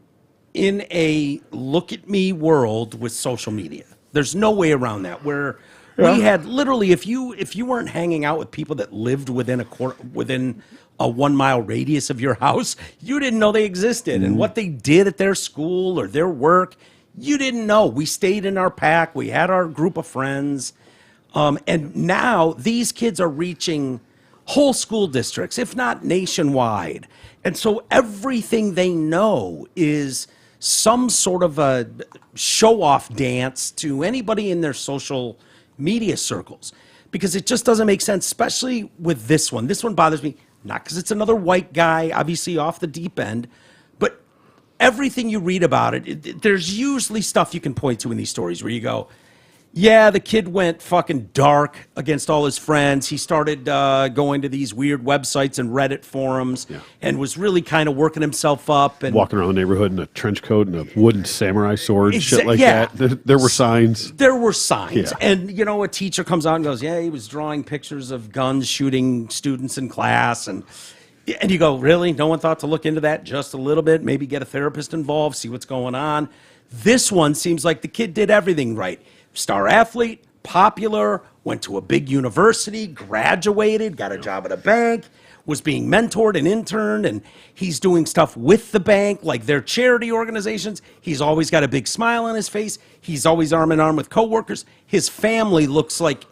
in a look at me world with social media. There's no way around that. Where we had literally, if you weren't hanging out with people that lived within a 1 mile radius of your house, you didn't know they existed. And what they did at their school or their work, you didn't know. We stayed in our pack. We had our group of friends. And now these kids are reaching whole school districts, if not nationwide. And so everything they know is some sort of a show-off dance to anybody in their social media circles. Because it just doesn't make sense, especially with this one. This one bothers me. Not because it's another white guy, obviously off the deep end, but everything you read about it, there's usually stuff you can point to in these stories where you go, yeah, the kid went fucking dark against all his friends. He started going to these weird websites and Reddit forums and was really kind of working himself up. And Walking around the neighborhood in a trench coat and a wooden samurai sword, shit like yeah. that. There were signs. There were signs. Yeah. And, you know, a teacher comes out and goes, yeah, he was drawing pictures of guns shooting students in class. And you go, really? No one thought to look into that just a little bit? Maybe get a therapist involved, see what's going on. This one seems like the kid did everything right. Star athlete, popular, went to a big university, graduated, got a job at a bank, was being mentored and interned, and he's doing stuff with the bank, like their charity organizations. He's always got a big smile on his face. He's always arm in arm with coworkers. His family looks like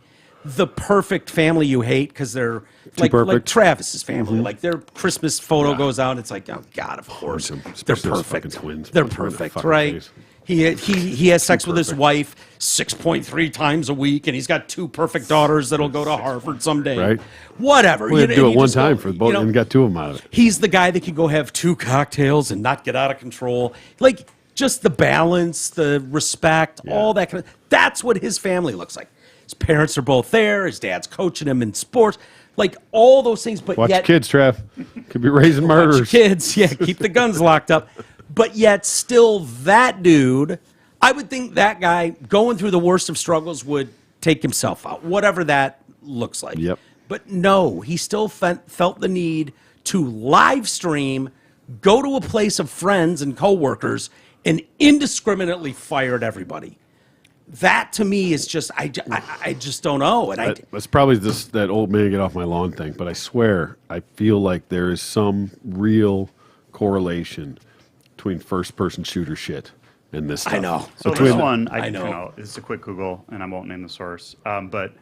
the perfect family you hate because they're like Travis's family. Like their Christmas photo goes out, and it's like, oh God, of course, they're Especially those perfect. fucking twins. They're Right in the perfect, fucking right? face. He has sex with his wife 6.3 times a week, and he's got 2 perfect daughters that'll go to Harvard someday. Right. Whatever. We had to do and it you one just go, time for both, and got 2 of them out of it. He's the guy that can go have 2 cocktails and not get out of control. Like, just the balance, the respect, all that kind of. That's what his family looks like. His parents are both there. His dad's coaching him in sports. Like, all those things. But Watch yet, your kids, Trav. Could be raising Watch murderers. your kids. Yeah, keep the guns locked up. But yet, still, that dude, I would think that guy going through the worst of struggles would take himself out, whatever that looks like. Yep. But no, he still felt the need to live stream, go to a place of friends and coworkers, and indiscriminately fired everybody. That to me is just, I just don't know. And That's probably that old man get off my lawn thing, but I swear, I feel like there is some real correlation between first-person shooter shit and this stuff. I know. So Between this the- one, I know. You know, it's a quick Google, and I won't name the source, but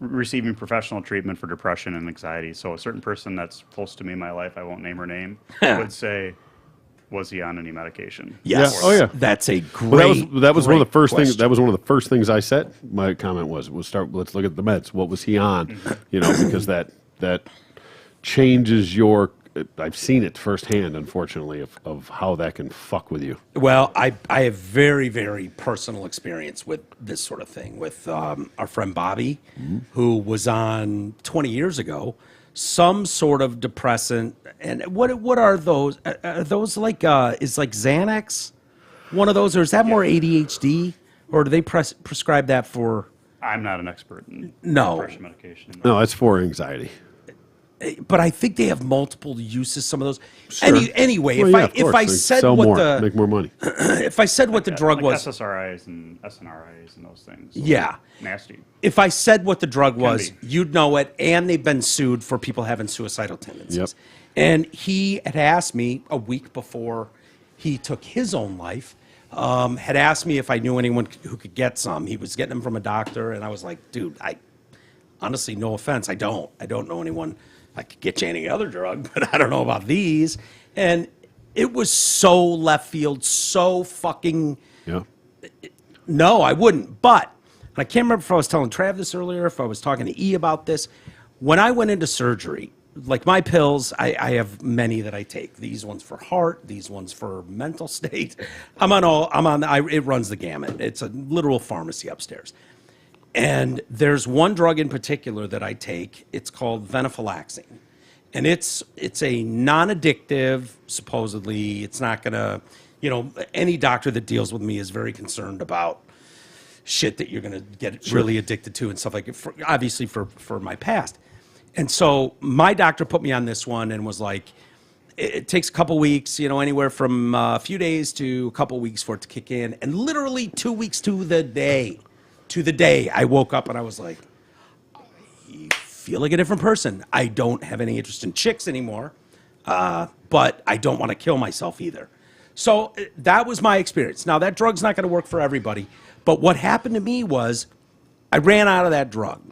receiving professional treatment for depression and anxiety. So a certain person that's close to me in my life, I won't name her name, would say, was he on any medication? yes, Yeah. Oh, yeah. that's a great. Well, that was one of the first things. question. That was one of the first things I said. My comment was, let's look at the meds. What was he on? You know, because that changes your. I've seen it firsthand, unfortunately, of how that can fuck with you. Well, I have very, very personal experience with this sort of thing with our friend Bobby, who was on 20 years ago, some sort of depressant. And what are those? Are those like, is like Xanax? one of those, or is that more ADHD, or do they prescribe that for? I'm not an expert in No. depression medication. No, that's for anxiety. But I think they have multiple uses. Some of those. Sure. Anyway, Well, yeah, of if course. I They said sell what more, make more money. if I said what the drug like was, SSRIs and SNRIs and those things. Those Yeah. are nasty. if I said what the drug was, be. you'd know it. And they've been sued for people having suicidal tendencies. Yep. And he had asked me a week before he took his own life, had asked me if I knew anyone who could get some. He was getting them from a doctor, and I was like, dude, honestly, no offense, I don't know anyone. I could get you any other drug, but I don't know about these. And it was so left field, so fucking. Yeah. No, I wouldn't. But, and I can't remember if I was telling Trav this earlier, if I was talking to E about this. When I went into surgery, like my pills, I have many that I take. These ones for heart, these ones for mental state. It runs the gamut. It's a literal pharmacy upstairs. And there's one drug in particular that I take. It's called venlafaxine. And it's a non-addictive, supposedly. It's not going to, any doctor that deals with me is very concerned about shit that you're going to get really addicted to and stuff like it, obviously for my past. And so my doctor put me on this one and was like, it takes a couple weeks, anywhere from a few days to a couple weeks for it to kick in. And literally 2 weeks to the day, I woke up and I was like, I feel like a different person. I don't have any interest in chicks anymore, but I don't want to kill myself either. So that was my experience. Now, that drug's not going to work for everybody, but what happened to me was I ran out of that drug.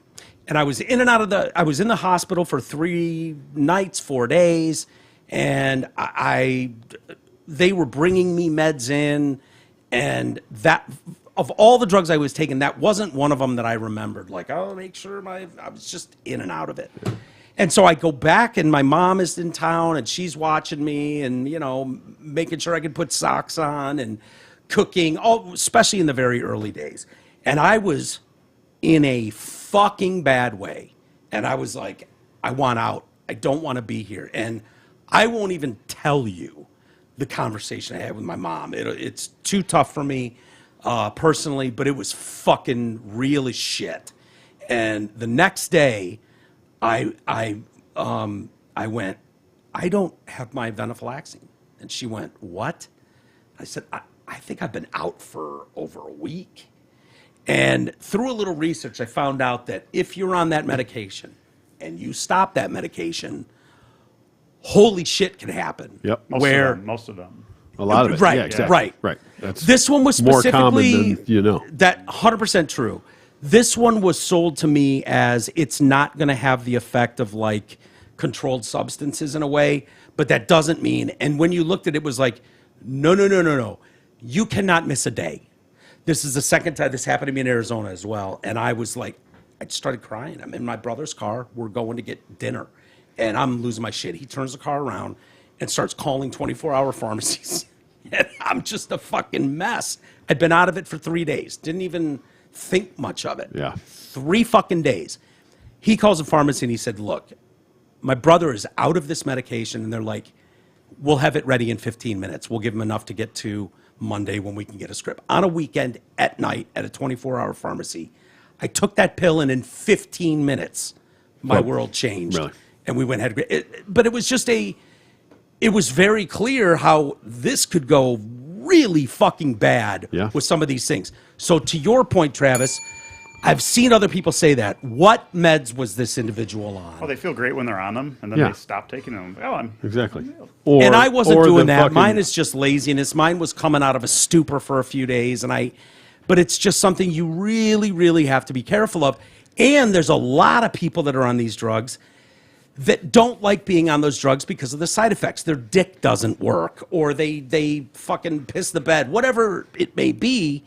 And I was in the hospital for 3 nights, 4 days, and they were bringing me meds in, and that, of all the drugs I was taking, that wasn't one of them that I remembered. Like, make sure I was just in and out of it. And so I go back, and my mom is in town, and she's watching me, and, making sure I could put socks on, and cooking, especially in the very early days. And I was in a fucking bad way. And I was like, I want out. I don't want to be here. And I won't even tell you the conversation I had with my mom. It's too tough for me personally, but it was fucking real as shit. And the next day, I went, I don't have my venlafaxine. And she went, what? I said, I think I've been out for over a week. And through a little research, I found out that if you're on that medication and you stop that medication, holy shit can happen. Yep. Most of them. A lot of it. Right, Yeah, exactly. right. That's This one was more specifically common than that 100% true. This one was sold to me as it's not going to have the effect of like controlled substances in a way, but that doesn't mean. And when you looked at it, it was like, no. You cannot miss a day. This is the second time this happened to me in Arizona as well. And I was like, I just started crying. I'm in my brother's car. We're going to get dinner. And I'm losing my shit. He turns the car around and starts calling 24-hour pharmacies. And I'm just a fucking mess. I'd been out of it for 3 days. Didn't even think much of it. Yeah. 3 fucking days. He calls a pharmacy and he said, look, my brother is out of this medication. And they're like, we'll have it ready in 15 minutes. We'll give him enough to get to Monday when we can get a script. On a weekend at night at a 24-hour pharmacy, I took that pill and in 15 minutes, my world changed. Really? And we went but it was just it was very clear how this could go really fucking bad with some of these things. So to your point, Travis, I've seen other people say that. What meds was this individual on? Well, they feel great when they're on them, and then they stop taking them. Exactly. And I wasn't doing that. Fucking, Mine is just laziness. Mine was coming out of a stupor for a few days, but it's just something you really, really have to be careful of. And there's a lot of people that are on these drugs that don't like being on those drugs because of the side effects. Their dick doesn't work, or they fucking piss the bed, whatever it may be.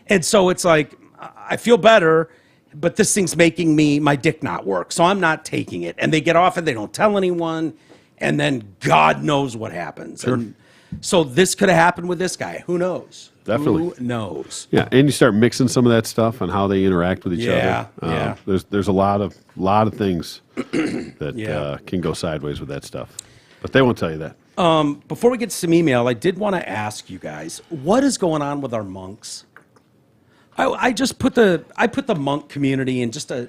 And so it's like, I feel better, but this thing's making my dick not work, so I'm not taking it. And they get off and they don't tell anyone, and then God knows what happens. Sure. And so this could have happened with this guy. Who knows? Definitely. Who knows? Yeah, and you start mixing some of that stuff and how they interact with each other. Yeah. There's a lot of things that can go sideways with that stuff. But they won't tell you that. Before we get to some email, I did want to ask you guys, what is going on with our monks? I just put the monk community in just a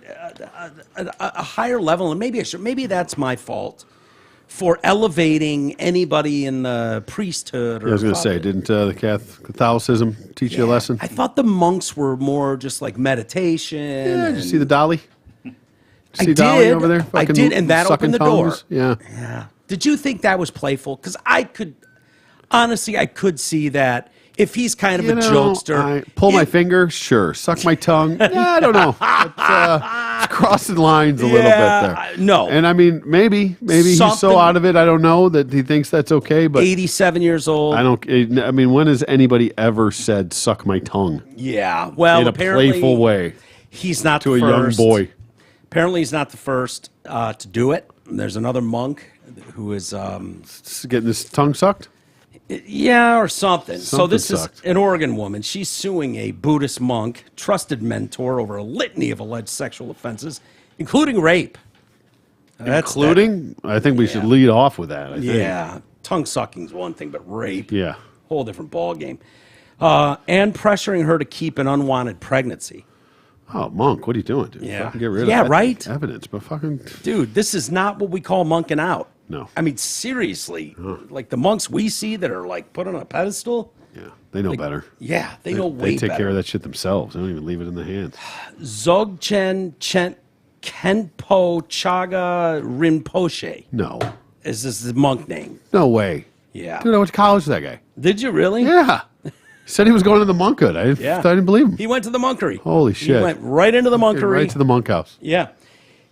higher level, and maybe that's my fault for elevating anybody in the priesthood. I was going to say, didn't the Catholicism teach you a lesson? I thought the monks were more just like meditation. Yeah, did you see the Dolly? Did you see I Dolly did. over there? I did, and that sucking opened the door. tongues? Yeah. Yeah. Did you think that was playful? Because I could see that if he's kind of a jokester. Pull my finger, sure. Suck my tongue. Yeah, I don't know. It's crossing lines a little bit there. No. And I mean, maybe he's so out of it, I don't know, that he thinks that's okay. But 87 years old. I mean, when has anybody ever said "suck my tongue"? Yeah. Well, in a apparently playful way he's not to the a young first. boy. Apparently, he's not the first to do it. There's another monk who is, Getting his tongue sucked. or something. So Something this sucked. is an Oregon woman. She's suing a Buddhist monk, trusted mentor, over a litany of alleged sexual offenses, including rape. Including, I think we should lead off with that. I think. Yeah, tongue sucking's one thing, but rape, Yeah. whole different ball game. And pressuring her to keep an unwanted pregnancy. Oh, monk, what are you doing, dude? Yeah. Fucking get rid of Yeah, that right? evidence, but fucking Dude, this is not what we call monking out. No. I mean, seriously, like the monks we see that are like put on a pedestal. yeah, they know better. Yeah, they know They way take better. care of that shit themselves. They don't even leave it in the hands. Dzogchen Kenpo Chaga Rinpoche No, is this the monk name? no way. Yeah. Dude, I went to college with that guy. Did you really? Yeah, he said he was going to the monkhood. I didn't believe him. He went to the monkery. Holy shit! He went right into the monkery. Right to the monk house. Yeah.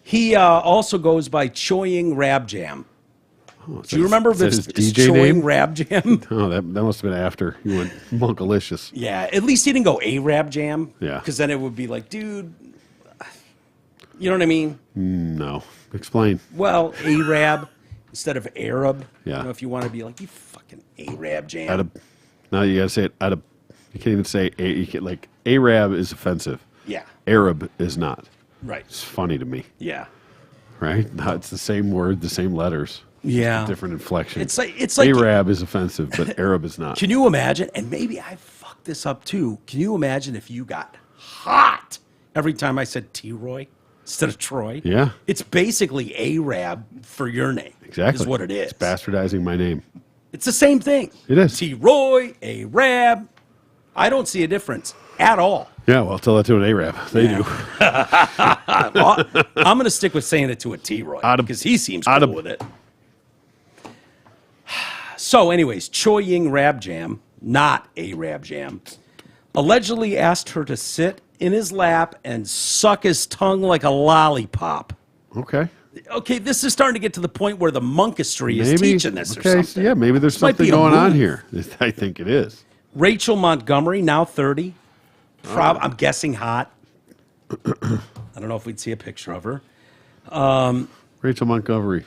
He also goes by Choying Rabjam. Oh, Do you remember is that this his DJ Choying name? Rabjam? Oh, that must have been after he went monkalicious. Yeah, at least he didn't go Arab Jam. Yeah. Because then it would be like, dude, you know what I mean? No, explain. Well, Arab instead of Arab. Yeah. You know, if you want to be like, you fucking Arab Jam. Now you gotta say it out of. You can't even say like Arab is offensive. Yeah. Arab is not. Right. It's funny to me, Yeah. right? No, it's the same word, the same letters. Yeah. Different inflection. It's like Arab is offensive, but Arab is not. Can you imagine? And maybe I fucked this up too. Can you imagine if you got hot every time I said T-Roy instead of Troy? Yeah. It's basically Arab for your name. Exactly. Is what it is. It's bastardizing my name. It's the same thing. It is. T-Roy, Arab. I don't see a difference at all. Yeah, well, tell that to an Arab. They do. Well, I'm going to stick with saying it to a T-Roy because he seems cool with it. So, anyways, Choi Ying Rabjam, not a Rabjam, allegedly asked her to sit in his lap and suck his tongue like a lollipop. Okay. Okay, this is starting to get to the point where the monkistry is teaching this or Okay, something. yeah, maybe there's This might something be a going on move. here. I think it is. Rachel Montgomery, now 30. I'm guessing hot. I don't know if we'd see a picture of her. Rachel Montgomery,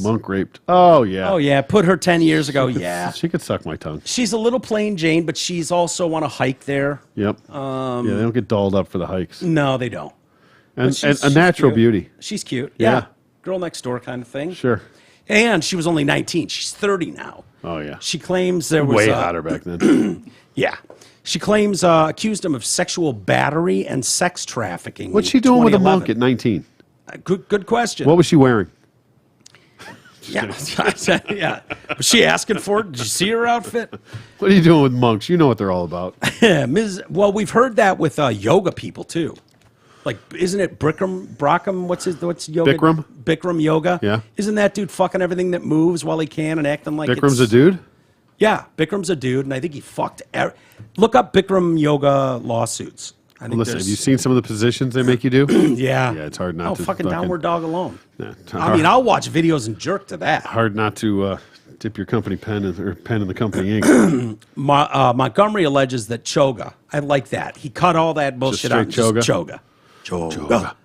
monk raped. Oh, yeah. Oh, yeah, put her 10 years ago. Yeah. She could suck my tongue. She's a little plain Jane, but she's also on a hike there. Yep. Yeah, they don't get dolled up for the hikes. No, they don't. And she's a natural cute. beauty. She's cute. Yeah. Yeah. Girl next door kind of thing. Sure. And she was only 19. She's 30 now. Oh, yeah. She claims there was Way hotter back then. Yeah. She claims accused him of sexual battery and sex trafficking. What's in she doing with a 2011. monk at 19? Good question. What was she wearing? Yeah. Yeah. Was she asking for it? Did you see her outfit? What are you doing with monks? You know what they're all about. Yeah, well, we've heard that with yoga people too. Like, isn't it Brackham? What's yoga? Bikram? Bikram yoga. Yeah. Isn't that dude fucking everything that moves while he can and acting like Bikram's it's, a dude? Yeah, Bikram's a dude, and I think he fucked. Look up Bikram yoga lawsuits. I think Listen, have you seen some of the positions they make you do? Yeah. Yeah, it's hard not to fucking downward dog alone. Yeah, it's I mean, I'll watch videos and jerk to that. hard not to dip your company pen in the company ink. Montgomery alleges that Choga, I like that. He cut all that bullshit out. straight And just Choga? Choga.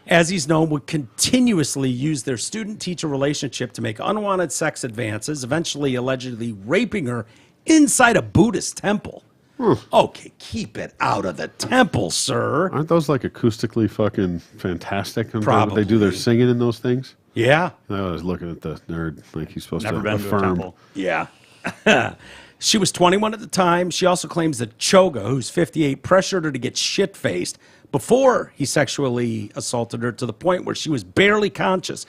As he's known, would continuously use their student-teacher relationship to make unwanted sex advances, eventually allegedly raping her inside a Buddhist temple. Okay, keep it out of the temple, sir. Aren't those like acoustically fucking fantastic? Sometimes Probably. They do their singing in those things. Yeah. I was looking at the nerd like he's supposed Never to been to a affirm. temple. Yeah. She was 21 at the time. She also claims that Choga, who's 58, pressured her to get shit-faced before he sexually assaulted her to the point where she was barely conscious.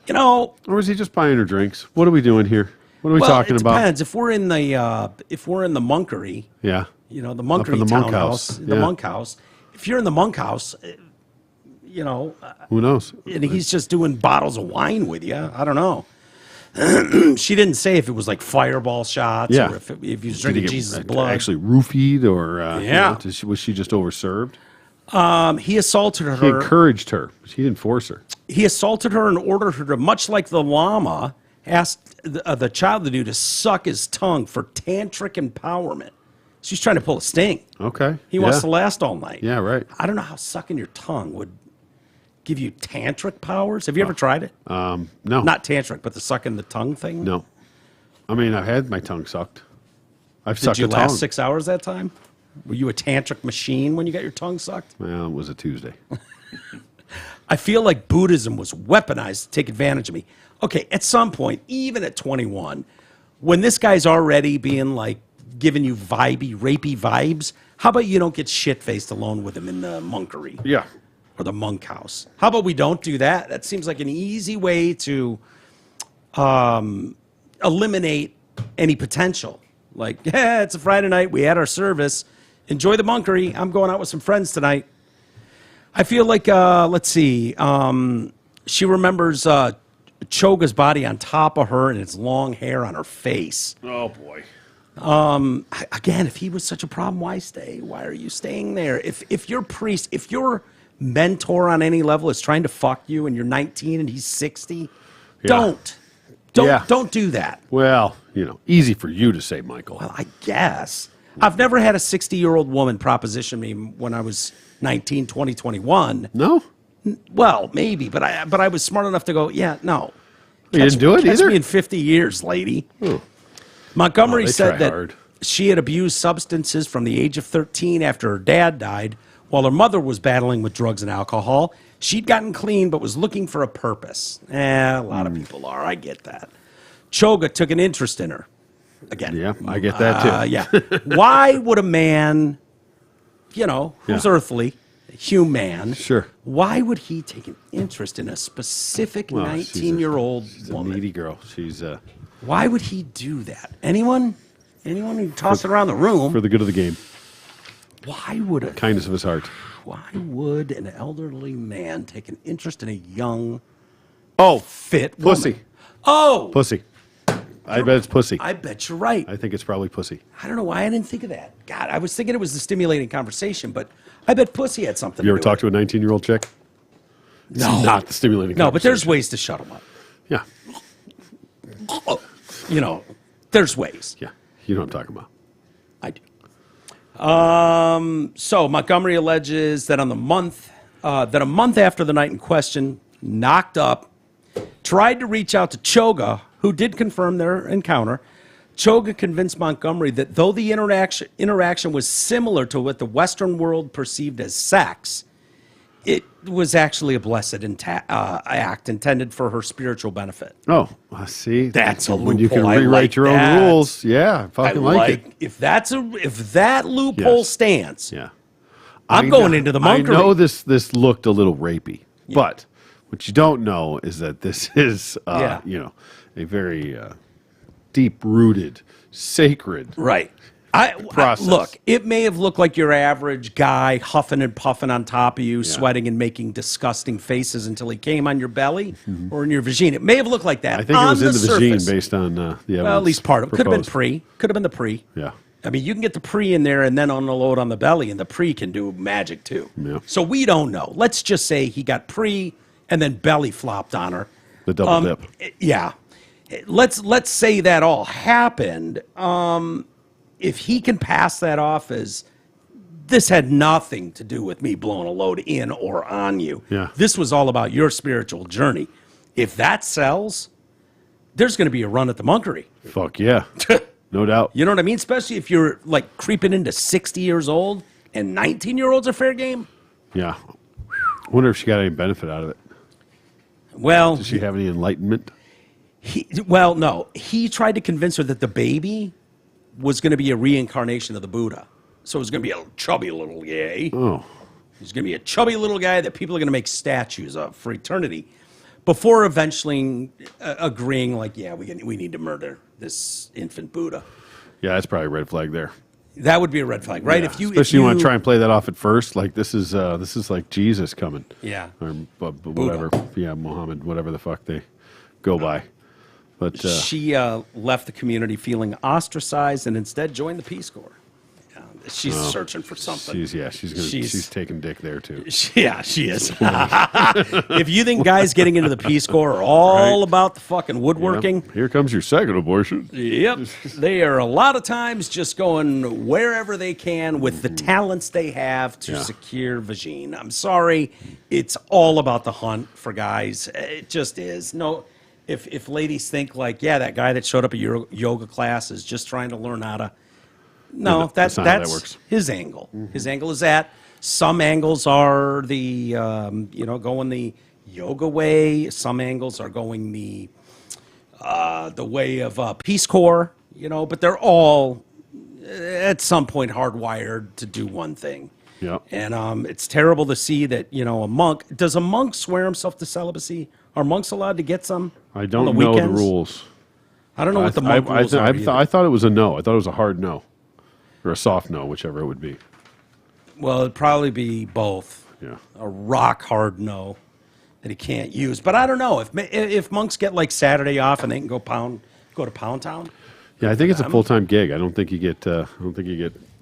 You know, Or was he just buying her drinks? What are we doing here? What are we well, talking it about? depends. If we're in the monkery, Yeah. you know, the Up in monkery the monk townhouse, house. the Yeah. monk house. If you're in the monk house, you know, Who knows? and he's just doing bottles of wine with you. I don't know. She didn't say if it was like fireball shots Yeah. or if he was Did he drinking get Jesus' blood. actually roofied or Yeah. was she just overserved? He assaulted He her. encouraged her. He didn't force her. He assaulted her and ordered her to, much like the llama, asked the child to do to suck his tongue for tantric empowerment. She's trying to pull a sting. Okay. He wants to last all night. Yeah, right. I don't know how sucking your tongue would give you tantric powers. Have you ever tried it? No. Not tantric, but the sucking the tongue thing. No. I mean, I've had my tongue sucked. I've Did sucked you a last tongue. 6 hours that time? Were you a tantric machine when you got your tongue sucked? Well, it was a Tuesday. I feel like Buddhism was weaponized to take advantage of me. Okay, at some point, even at 21, when this guy's already being like giving you vibey, rapey vibes, how about you don't get shit-faced alone with him in the monkery Yeah. or the monk house? How about we don't do that? That seems like an easy way to eliminate any potential. Like, yeah, it's a Friday night. We had our service. Enjoy the monkery. I'm going out with some friends tonight. I feel like, let's see, she remembers Choga's body on top of her and his long hair on her face. Oh, boy. Again, if he was such a problem, why stay? Why are you staying there? If your priest, if your mentor on any level is trying to fuck you and you're 19 and he's 60, don't do that. Well, easy for you to say, Michael. Well, I guess. I've never had a 60-year-old woman proposition me when I was 19, 20, 21. No? Well, maybe, but I was smart enough to go, yeah, no. You didn't do it Catch either? me in 50 years, lady. Montgomery they said try that hard. she had abused substances from the age of 13 after her dad died, while her mother was battling with drugs and alcohol. She'd gotten clean, but was looking for a purpose. A lot of people are. I get that. Choga took an interest in her. Again. Yeah, I get that too. Yeah. Why would a man, who's Yeah. earthly, human, Sure. why would he take an interest in a specific Well, 19-year-old she's a woman? needy girl. She's Why would he do that? Anyone who toss it around the room? for the good of the game. Why would Kindness of his heart. Why would an elderly man take an interest in a young, Oh, fit pussy. woman? Oh, Pussy. I bet it's pussy. I bet you're right. I think it's probably pussy. I don't know why I didn't think of that. God, I was thinking it was the stimulating conversation, but I bet pussy had something. You to ever do talked with to a 19-year-old chick? It's No. not the stimulating it. No, but there's conversation. ways to shut them up. Yeah. There's ways. Yeah. You know what I'm talking about. I do. So Montgomery alleges that a month after the night in question, knocked up, tried to reach out to Choga, who did confirm their encounter. Choga convinced Montgomery that though the interaction was similar to what the Western world perceived as sex, it was actually a blessed act intended for her spiritual benefit. Oh, I see. That's a when you can loophole. I rewrite like your that. own rules. Yeah, I fucking like it. If that loophole Yes. stands, Yeah. I'm going into the monkery. I know this looked a little rapey, but what you don't know is that this is, a very deep-rooted, sacred. Right. Process. Look, it may have looked like your average guy huffing and puffing on top of you, sweating and making disgusting faces until he came on your belly or in your vagina. It may have looked like that. I think it on was in the vagine surface. based on the evidence. Well, at least part of it. Could have been proposed. pre. Could have been the pre. Yeah. I mean, you can get the pre in there and then unload on the belly, and the pre can do magic too. Yeah. So we don't know. Let's just say he got pre and then belly flopped on her. The double dip. Yeah. Let's say that all happened. If he can pass that off as this had nothing to do with me blowing a load in or on you. Yeah. This was all about your spiritual journey. If that sells, there's going to be a run at the monkery. Fuck yeah. No doubt. You know what I mean? Especially if you're like creeping into 60 years old and 19-year-olds are fair game. Yeah. I wonder if she got any benefit out of it. Well, Does she have any enlightenment? no. He tried to convince her that the baby was going to be a reincarnation of the Buddha. So it was going to be a chubby little guy. Oh. He's going to be a chubby little guy that people are going to make statues of for eternity. Before eventually agreeing, like, yeah, we need to murder this infant Buddha. Yeah, that's probably a red flag there. That would be a red flag, right? Yeah. Especially you want to try and play that off at first, like this is like Jesus coming. Yeah. Or whatever. Yeah, Muhammad, whatever the fuck they go by. But she left the community feeling ostracized and instead joined the Peace Corps. She's searching for something. She's taking dick there too. Yeah, she is. If you think guys getting into the Peace Corps are all about the fucking woodworking, Yep. Here comes your second abortion. yep, they are a lot of times just going wherever they can with the talents they have to secure vagine. I'm sorry, it's all about the hunt for guys. It just is. No, if ladies think like, yeah, that guy that showed up at your yoga class is just trying to learn how to. No, that's not how that works. his angle. His angle is that. Some angles are the, going the yoga way. Some angles are going the way of Peace Corps, but they're all at some point hardwired to do one thing. Yeah. And it's terrible to see that, a monk, does a monk swear himself to celibacy? Are monks allowed to get some? I don't on the know weekends? the rules. I don't know what the monk rules are either. I thought it was a no. I thought it was a hard no. Or a soft no, whichever it would be. Well, it'd probably be both. Yeah. A rock hard no that he can't use. But I don't know if monks get like Saturday off and they can go to Pound Town. Yeah, I think it's a full-time gig. I don't think you get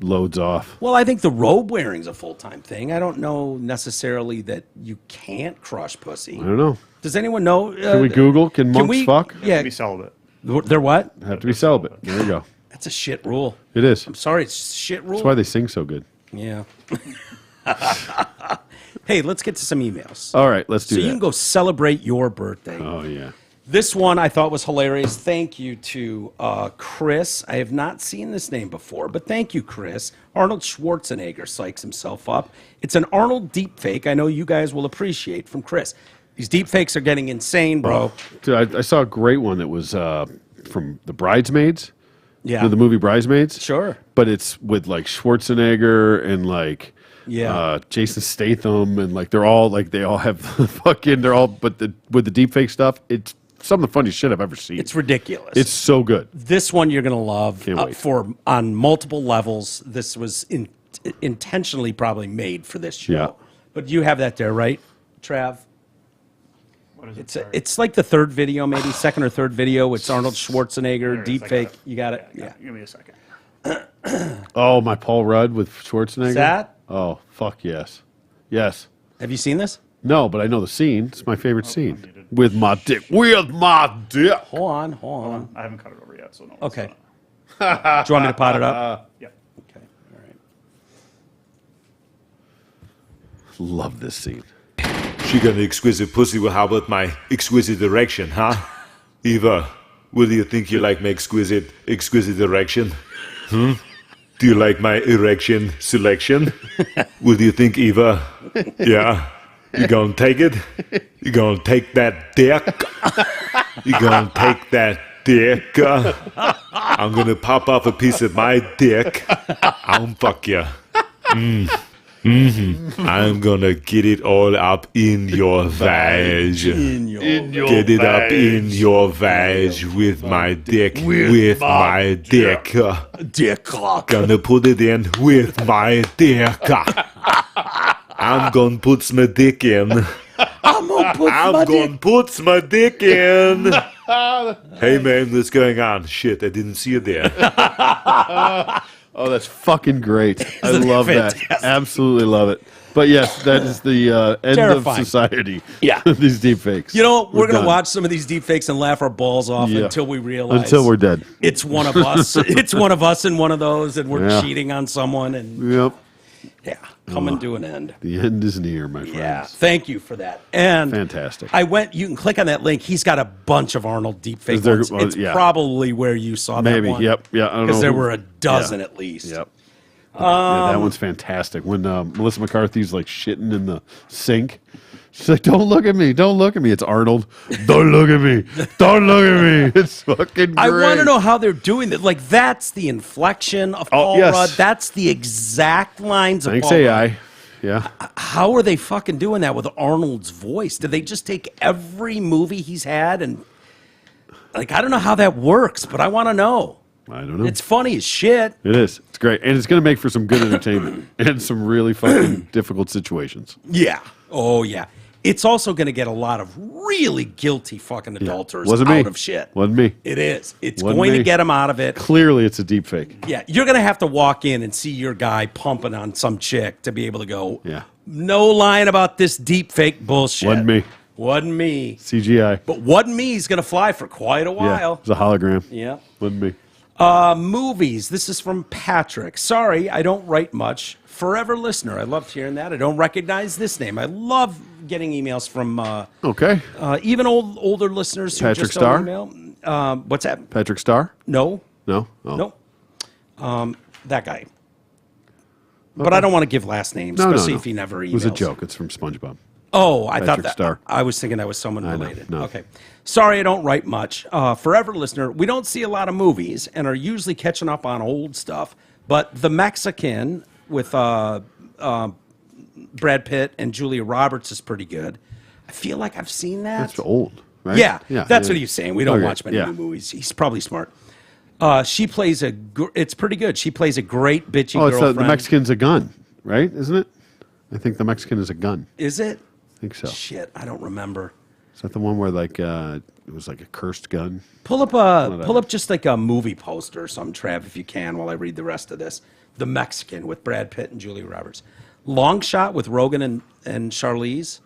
loads off. Well, I think the robe wearing's a full-time thing. I don't know necessarily that you can't crush pussy. I don't know. Does anyone know? Can we Google? Can monks fuck? Yeah. Be celibate. They're what? Have to be celibate. There you go. That's a shit rule. It is. I'm sorry, it's a shit rule. That's why they sing so good. Yeah. Hey, let's get to some emails. All right, let's do that. So you can go celebrate your birthday. Oh, yeah. This one I thought was hilarious. Thank you to Chris. I have not seen this name before, but thank you, Chris. Arnold Schwarzenegger psychs himself up. It's an Arnold deepfake I know you guys will appreciate from Chris. These deepfakes are getting insane, bro. Dude, I saw a great one that was from The Bridesmaids. Yeah. You know, the movie Bridesmaids? Sure. But it's with like Schwarzenegger and like Jason Statham and like they all have fucking with the deepfake stuff. It's some of the funniest shit I've ever seen. It's ridiculous. It's so good. This one you're gonna love. Can't wait. On multiple levels. This was intentionally probably made for this show. Yeah. But you have that there, right, Trav? What is it? It's like the third video, maybe second or third video. It's Arnold Schwarzenegger There it is. I got deepfake. it. You got it. Yeah. Give me a second. Oh, my Paul Rudd with Schwarzenegger? Is that? Oh, fuck yes. Yes. Have you seen this? No, but I know the scene. It's my favorite scene. With my dick. With my dick. Hold on. I haven't cut it over yet, so no. Okay. Do you want me to pot it up? Yeah. Okay. All right. Love this scene. She got an exquisite pussy. Well, how about my exquisite erection, huh? Eva, what do you think you like my exquisite erection? Do you like my erection selection? What do you think, Eva? Yeah? You gonna take it? You gonna take that dick? You gonna take that dick? I'm gonna pop off a piece of my dick. I'll fuck you. I'm gonna get it all up in your vag. Get it up in your vag with my dick. With my dick. Dick clock. Gonna put it in with my dick. I'm gonna put my dick in. I'm gonna put my dick in. Hey man, what's going on? Shit, I didn't see you there. Oh, that's fucking great. I Isn't it love that. fantastic? Absolutely love it. But yes, that is the end Terrifying. of society. Yeah. These deepfakes. You know, we're going done. to watch some of these deepfakes and laugh our balls off Yeah. until we realize. Until we're dead. It's one of us. It's one of us in one of those, and we're Yeah. cheating on someone, and Yep. coming to an end. The end is near, my friends. Yeah, thank you for that. And Fantastic. you can click on that link. He's got a bunch of Arnold deepfake Is there- ones. well, It's yeah. probably where you saw Maybe. that one. Yep. Yeah. I don't know. Because there who- were a dozen Yeah. at least. Yep. Yeah, that one's fantastic. When Melissa McCarthy's like shitting in the sink, she's like, "Don't look at me! Don't look at me!" It's Arnold. Don't look at me! Don't look at me! It's fucking great. I want to know how they're doing that. Like, that's the inflection of Paul yes. Rudd. That's the exact lines of Thanks Paul Rudd. AI. Yeah. How are they fucking doing that with Arnold's voice? Did they just take every movie he's had and, like, I don't know how that works, but I want to know. I don't know. It's funny as shit. It is. It's great. And it's going to make for some good entertainment and some really fucking difficult situations. Yeah. Oh, yeah. It's also going to get a lot of really guilty fucking adulterers Wasn't out me. of shit. Wasn't me. It is. It's Wasn't going me. to get them out of it. Clearly, it's a deep fake. Yeah. You're going to have to walk in and see your guy pumping on some chick to be able to go, Yeah. no lying about this deep fake bullshit. Wasn't me. Wasn't me. CGI. But wasn't me is going to fly for quite a Yeah. while. It's a hologram. Yeah. Wasn't me. Movies. This is from Patrick. Sorry, I don't write much. Forever listener. I loved hearing that. I don't recognize this name. I love getting emails from Okay. even older listeners who Patrick just Starr? don't email. What's that? Patrick Starr? No. No? Oh. No. That guy. But I don't want to give last names, No, especially no. if he never emails. It was a joke. It's from SpongeBob. Oh, I thought Patrick that. Starr. I was thinking that was someone know. related. No. Okay. Sorry, I don't write much. Forever listener, we don't see a lot of movies and are usually catching up on old stuff. But The Mexican with Brad Pitt and Julia Roberts is pretty good. I feel like I've seen that. That's old, right? Yeah, that's what he's saying. We don't Okay, watch many yeah. new movies. He's probably smart. She plays it's pretty good. She plays a great bitchy Oh, it's girlfriend. the Mexican's a gun, right? Isn't it? I think the Mexican is a gun. Is it? I think so. Shit, I don't remember. Is that the one where like it was like a cursed gun? Pull up just like a movie poster or something, Trav, if you can, while I read the rest of this. The Mexican with Brad Pitt and Julia Roberts. Long Shot with Rogan and Charlize.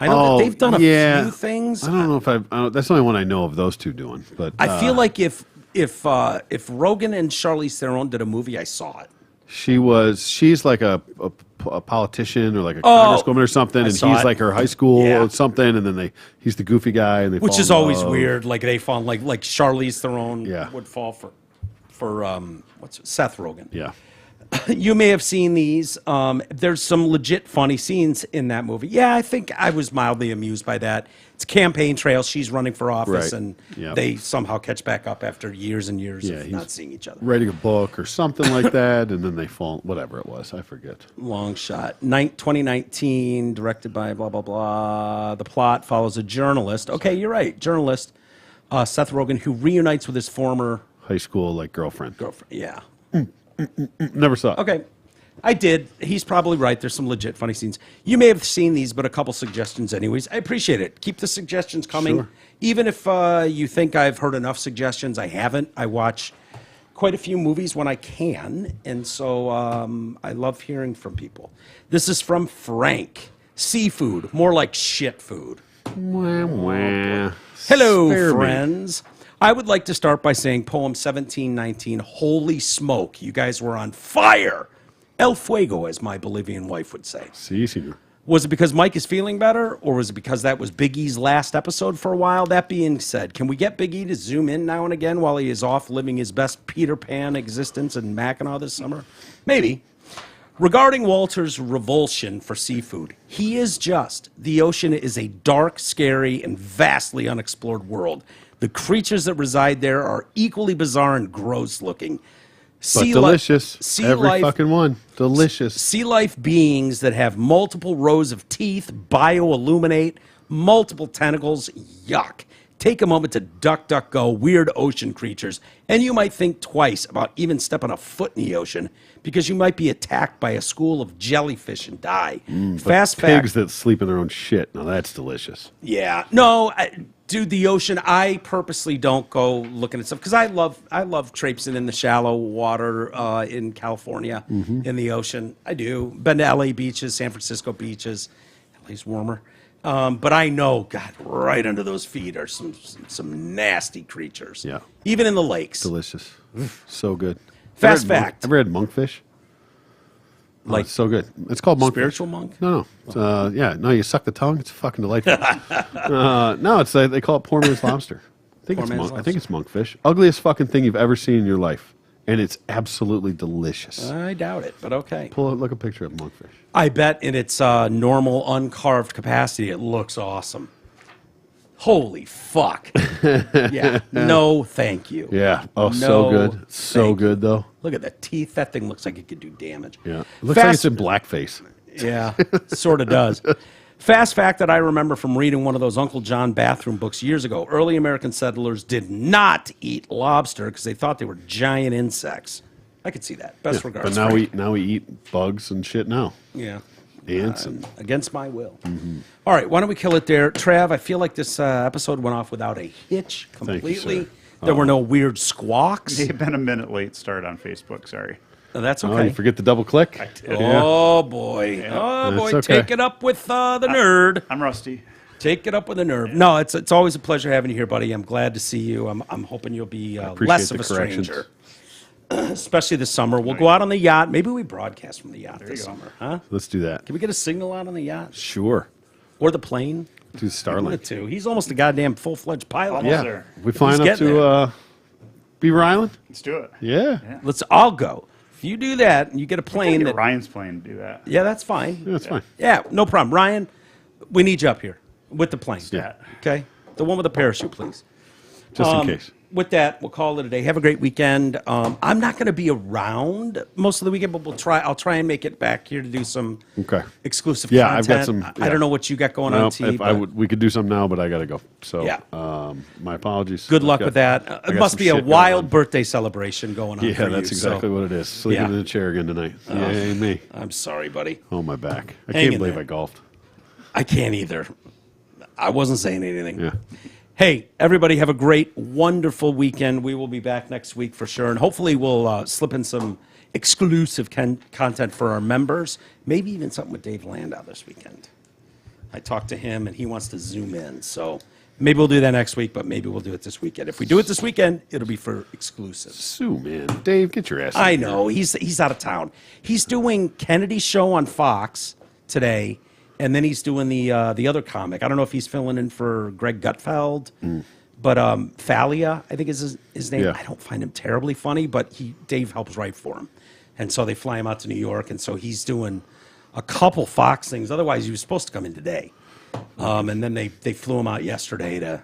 I know that they've done a few things. I don't know if that's the only one I know of those two doing. But I feel like if Rogan and Charlize Theron did a movie, I saw it. she's like a politician or like a congresswoman or something, and he's saw it. like her high school Yeah. or something, and then he's the goofy guy, and they Which fall is in always love. weird. Like they fall like Charlize Theron Yeah. would fall for Seth Rogen. Yeah. You may have seen these. There's some legit funny scenes in that movie. Yeah, I think I was mildly amused by that. It's campaign trail. She's running for office, Right. and Yep. they somehow catch back up after years and years Yeah, of he's not seeing each other. Writing a book or something like that, and then they fall. Whatever it was, I forget. Long Shot. 2019, directed by blah, blah, blah. The plot follows a journalist. Okay, you're right. Journalist, Seth Rogen, who reunites with his former High school like girlfriend. girlfriend. Yeah. Never saw it. Okay. I did. He's probably right. There's some legit funny scenes. You may have seen these, but a couple suggestions anyways. I appreciate it. Keep the suggestions coming. Sure. Even if you think I've heard enough suggestions, I haven't. I watch quite a few movies when I can, and so I love hearing from people. This is from Frank. Seafood, more like shit food. Wah, wah. Hello, Spare me. friends. I would like to start by saying poem 1719, holy smoke, you guys were on fire. El fuego, as my Bolivian wife would say. See, senor. Was it because Mike is feeling better, or was it because that was Big E's last episode for a while? That being said, can we get Big E to zoom in now and again while he is off living his best Peter Pan existence in Mackinac this summer? Maybe. Regarding Walter's revulsion for seafood, he is just. The ocean is a dark, scary, and vastly unexplored world. The creatures that reside there are equally bizarre and gross looking. But delicious. Every fucking one. Delicious. Sea life beings that have multiple rows of teeth, bioluminate, multiple tentacles. Yuck. Take a moment to duck, go, weird ocean creatures, and you might think twice about even stepping a foot in the ocean because you might be attacked by a school of jellyfish and die. Fast Pigs fact. that sleep in their own shit. Now that's delicious. Yeah. No, dude, the ocean, I purposely don't go looking at stuff because I love traipsing in the shallow water in California in the ocean. I do. Been to LA beaches, San Francisco beaches. LA's warmer. But I know, God, right under those feet are some nasty creatures. Yeah. Even in the lakes. Delicious. So good. Fast Ever had fact. Ever had monkfish? Like It's so good. It's called monkfish. spiritual monk? No. No, you suck the tongue. It's fucking delightful. No, it's they call it poor man's lobster. I think Poor it's man's I think it's monkfish. Ugliest fucking thing you've ever seen in your life. and it's absolutely delicious. I doubt it, but okay. Look a picture of monkfish. I bet in its normal uncarved capacity, it looks awesome. Holy fuck. Yeah. No, thank you. Yeah. Oh, No, so good. So thank good, though. Look at the teeth. That thing looks like it could do damage. Yeah. It looks like it's in blackface. Yeah, sort of does. Fast fact that I remember from reading one of those Uncle John bathroom books years ago. Early American settlers did not eat lobster because they thought they were giant insects. I could see that. Best regards. But now Frank. we eat bugs and shit now. Yeah. Ants and Against my will. All right, why don't we kill it there? Trav, I feel like this episode went off without a hitch completely. sir. There were no weird squawks. They've been a minute late start on Facebook. Sorry. No, that's Oh, okay. you forget the double click? Oh, boy. Oh, That's boy. okay. Take it up with the nerd. I'm rusty. Take it up with the nerve. No, it's always a pleasure having you here, buddy. I'm glad to see you. I'm hoping you'll be appreciate less of the a corrections. stranger, especially this summer. We'll go out on the yacht. Maybe we broadcast from the yacht this you go. summer, huh? Let's do that. Can we get a signal out on the yacht Sure. or the plane? Do One of Starlink. the two. He's almost a goddamn full-fledged pilot. Almost Yeah. there. We flying up getting there. to Beaver Island? Let's do it. Yeah. Let's all go. If you do that and you get a Get plane that, Ryan's plane to do that. yeah, that's fine. Yeah, that's fine. Yeah, no problem. Ryan, we need you up here with the plane. Yeah. Okay? The one with the parachute, please. Just in case. With that, we'll call it a day. Have a great weekend. I'm not going to be around most of the weekend, but I'll try and make it back here to do some Okay. exclusive Yeah, content. I've got some. I don't know what you got going No, on, T. if we could do something now, but I got to go. So, Yeah. my apologies. Good luck I've with got- that. I It got must some be a shit going wild on. birthday celebration going on. Yeah, for that's you, exactly so what it is. Sleeping Yeah. in a chair again tonight. Yay, me. I'm sorry, buddy. Oh, my back. I Hang can't in believe there. I golfed. I can't either. I wasn't saying anything. Yeah. Hey, everybody, have a great, wonderful weekend. We will be back next week for sure. And hopefully we'll slip in some exclusive content for our members. Maybe even something with Dave Landau this weekend. I talked to him, and he wants to zoom in. So maybe we'll do that next week, but maybe we'll do it this weekend. If we do it this weekend, it'll be for exclusives. Sue, man. Dave, get your ass I in here. know. He's out of town. He's doing Kennedy's show on Fox today. And then he's doing the other comic. I don't know if he's filling in for Greg Gutfeld, but Thalia, I think is his name. Yeah. I don't find him terribly funny, but Dave helps write for him. And so they fly him out to New York, and so he's doing a couple Fox things. Otherwise, he was supposed to come in today. And then they flew him out yesterday to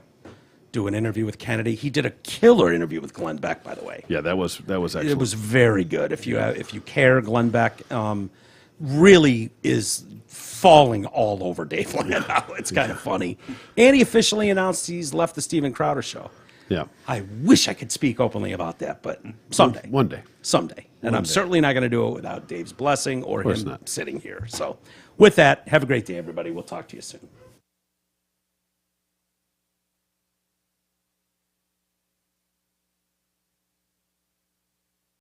do an interview with Kennedy. He did a killer interview with Glenn Beck, by the way. Yeah, that was excellent. It was very good. If you care, Glenn Beck really is falling all over Dave Landau. It's kind of funny. And he officially announced he's left the Steven Crowder show. Yeah. I wish I could speak openly about that, but someday. One day. Someday. And I'm certainly not going to do it without Dave's blessing or course him not. sitting here. So with that, have a great day, everybody. We'll talk to you soon.